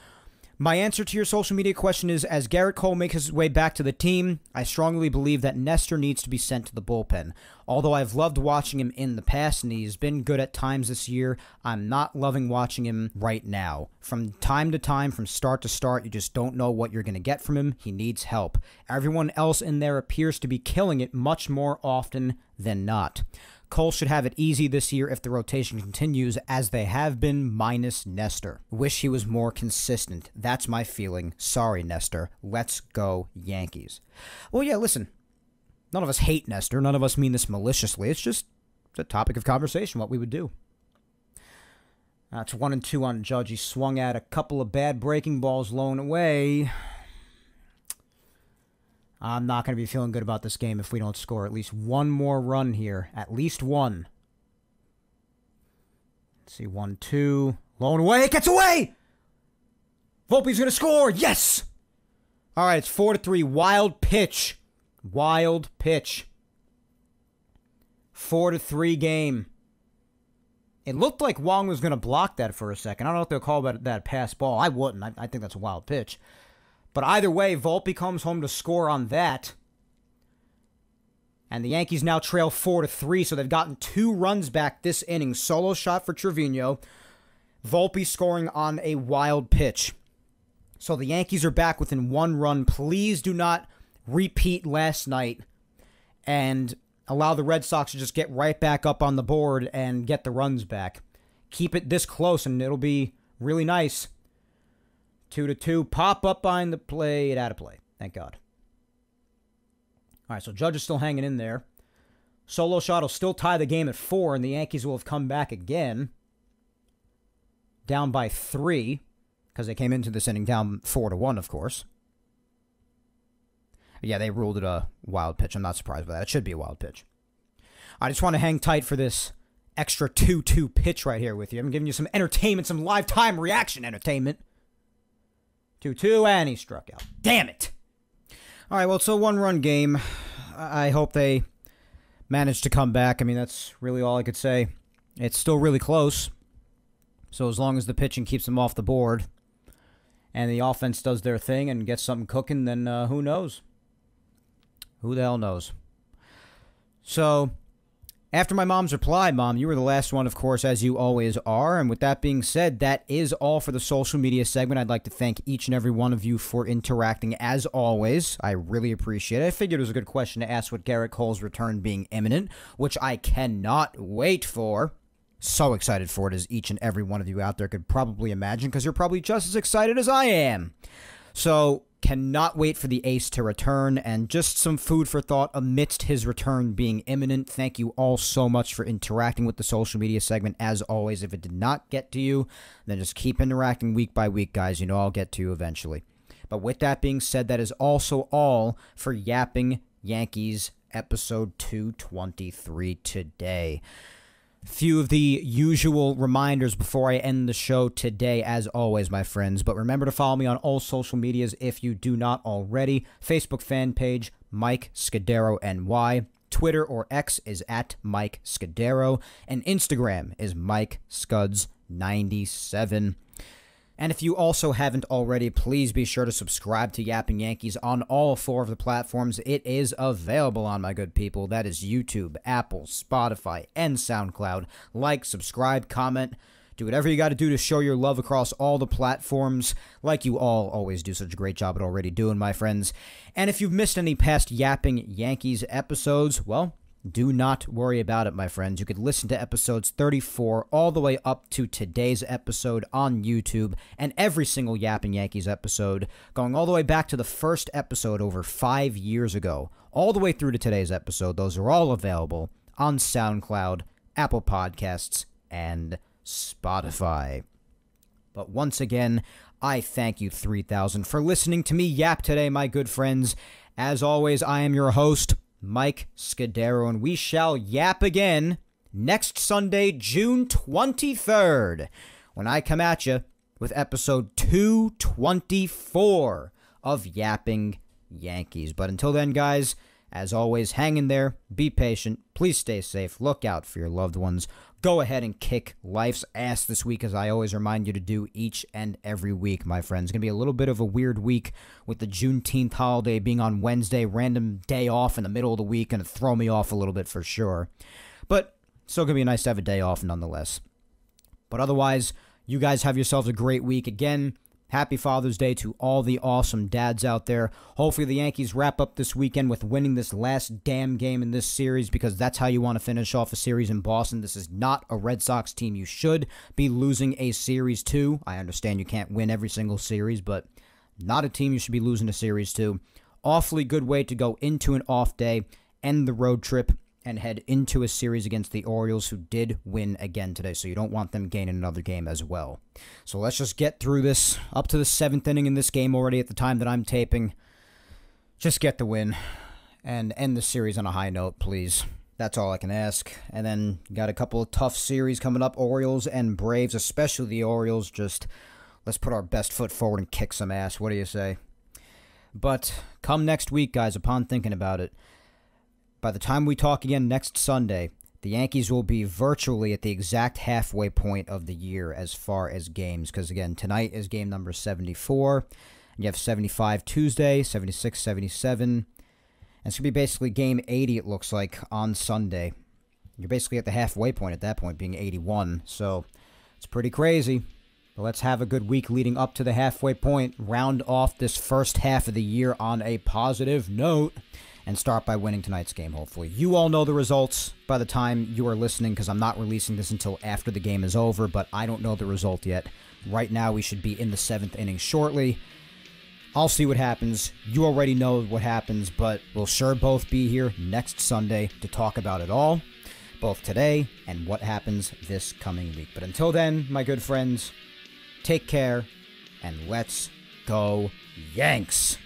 "My answer to your social media question is, as Garrett Cole makes his way back to the team, I strongly believe that Nestor needs to be sent to the bullpen. Although I've loved watching him in the past and he's been good at times this year, I'm not loving watching him right now. From time to time, from start to start, you just don't know what you're going to get from him. He needs help. Everyone else in there appears to be killing it much more often than not. Cole should have it easy this year if the rotation continues as they have been minus Nestor. Wish he was more consistent. That's my feeling. Sorry, Nestor. Let's go Yankees." Well, yeah, listen. None of us hate Nestor. None of us mean this maliciously. It's just a topic of conversation, what we would do. It's 1-2 on Judge. He swung at a couple of bad breaking balls low and away. I'm not going to be feeling good about this game if we don't score at least one more run here. At least one. Let's see, 1-2. Low and away. It gets away! Volpe's going to score. Yes! All right, it's 4-3. Wild pitch. Wild pitch. 4-3 game. It looked like Wong was going to block that for a second. I don't know if they'll call that pass ball. I wouldn't. I think that's a wild pitch. But either way, Volpe comes home to score on that. And the Yankees now trail 4-3, so they've gotten 2 runs back this inning. Solo shot for Trevino. Volpe scoring on a wild pitch. So the Yankees are back within 1 run. Please do not repeat last night and allow the Red Sox to just get right back up on the board and get the runs back. Keep it this close, and it'll be really nice. 2-2. Pop up behind the plate. Out of play. Thank God. All right, so Judge is still hanging in there. Solo shot will still tie the game at 4, and the Yankees will have come back again. Down by 3, because they came into this inning down 4-1, of course. Yeah, they ruled it a wild pitch. I'm not surprised by that. It should be a wild pitch. I just want to hang tight for this extra 2-2 pitch right here with you. I'm giving you some entertainment, some live time reaction entertainment. 2-2, and he struck out. Damn it! All right, well, it's a 1-run game. I hope they manage to come back. I mean, that's really all I could say. It's still really close. So as long as the pitching keeps them off the board and the offense does their thing and gets something cooking, then who knows? Who the hell knows? So, after my mom's reply, Mom, you were the last one, of course, as you always are. And with that being said, that is all for the social media segment. I'd like to thank each and every one of you for interacting, as always. I really appreciate it. I figured it was a good question to ask with Garrett Cole's return being imminent, which I cannot wait for. So excited for it, as each and every one of you out there could probably imagine, because you're probably just as excited as I am. So, cannot wait for the ace to return, and just some food for thought amidst his return being imminent. Thank you all so much for interacting with the social media segment. As always, if it did not get to you, then just keep interacting week by week, guys. You know I'll get to you eventually. But with that being said, that is also all for Yapping Yankees episode 223 today. Few of the usual reminders before I end the show today, as always, my friends. But remember to follow me on all social medias if you do not already. Facebook fan page, Mike Scudero NY. Twitter or X is at Mike Scudero. And Instagram is Mike Scuds97. And if you also haven't already, please be sure to subscribe to Yapping Yankees on all 4 of the platforms. It is available on, my good people. That is YouTube, Apple, Spotify, and SoundCloud. Like, subscribe, comment. Do whatever you got to do to show your love across all the platforms, like you all always do such a great job at already doing, my friends. And if you've missed any past Yapping Yankees episodes, well, Do not worry about it, my friends. You could listen to episodes 34 all the way up to today's episode on YouTube, and every single Yapping Yankees episode, going all the way back to the first episode over 5 years ago, all the way through to today's episode. Those are all available on SoundCloud, Apple Podcasts, and Spotify. But once again, I thank you 3,000 for listening to me yap today, my good friends. As always, I am your host, Mike Scudero, and we shall yap again next Sunday, June 23rd, when I come at you with episode 224 of Yapping Yankees. But until then, guys, as always, hang in there, be patient, please stay safe, look out for your loved ones. Go ahead and kick life's ass this week, as I always remind you to do each and every week, my friends. It's going to be a little bit of a weird week with the Juneteenth holiday being on Wednesday, random day off in the middle of the week, going to throw me off a little bit for sure. But still going to be nice to have a day off nonetheless. But otherwise, you guys have yourselves a great week. Again, happy Father's Day to all the awesome dads out there. Hopefully the Yankees wrap up this weekend with winning this last damn game in this series, because that's how you want to finish off a series in Boston. This is not a Red Sox team you should be losing a series to. I understand you can't win every single series, but not a team you should be losing a series to. Awfully good way to go into an off day, end the road trip, and head into a series against the Orioles, who did win again today, so you don't want them gaining another game as well. So let's just get through this, up to the 7th inning in this game already at the time that I'm taping. Just get the win, and end the series on a high note, please. That's all I can ask. And then got a couple of tough series coming up, Orioles and Braves, especially the Orioles. Just let's put our best foot forward and kick some ass. What do you say? But come next week, guys, upon thinking about it, by the time we talk again next Sunday, the Yankees will be virtually at the exact halfway point of the year as far as games. Because, again, tonight is game number 74. And you have 75 Tuesday, 76, 77. And it's going to be basically game 80, it looks like, on Sunday. You're basically at the halfway point at that point, being 81. So it's pretty crazy. But let's have a good week leading up to the halfway point. Round off this first half of the year on a positive note. And start by winning tonight's game, hopefully. You all know the results by the time you are listening, because I'm not releasing this until after the game is over, but I don't know the result yet. Right now, we should be in the 7th inning shortly. I'll see what happens. You already know what happens, but we'll sure both be here next Sunday to talk about it all, both today and what happens this coming week. But until then, my good friends, take care, and let's go Yanks!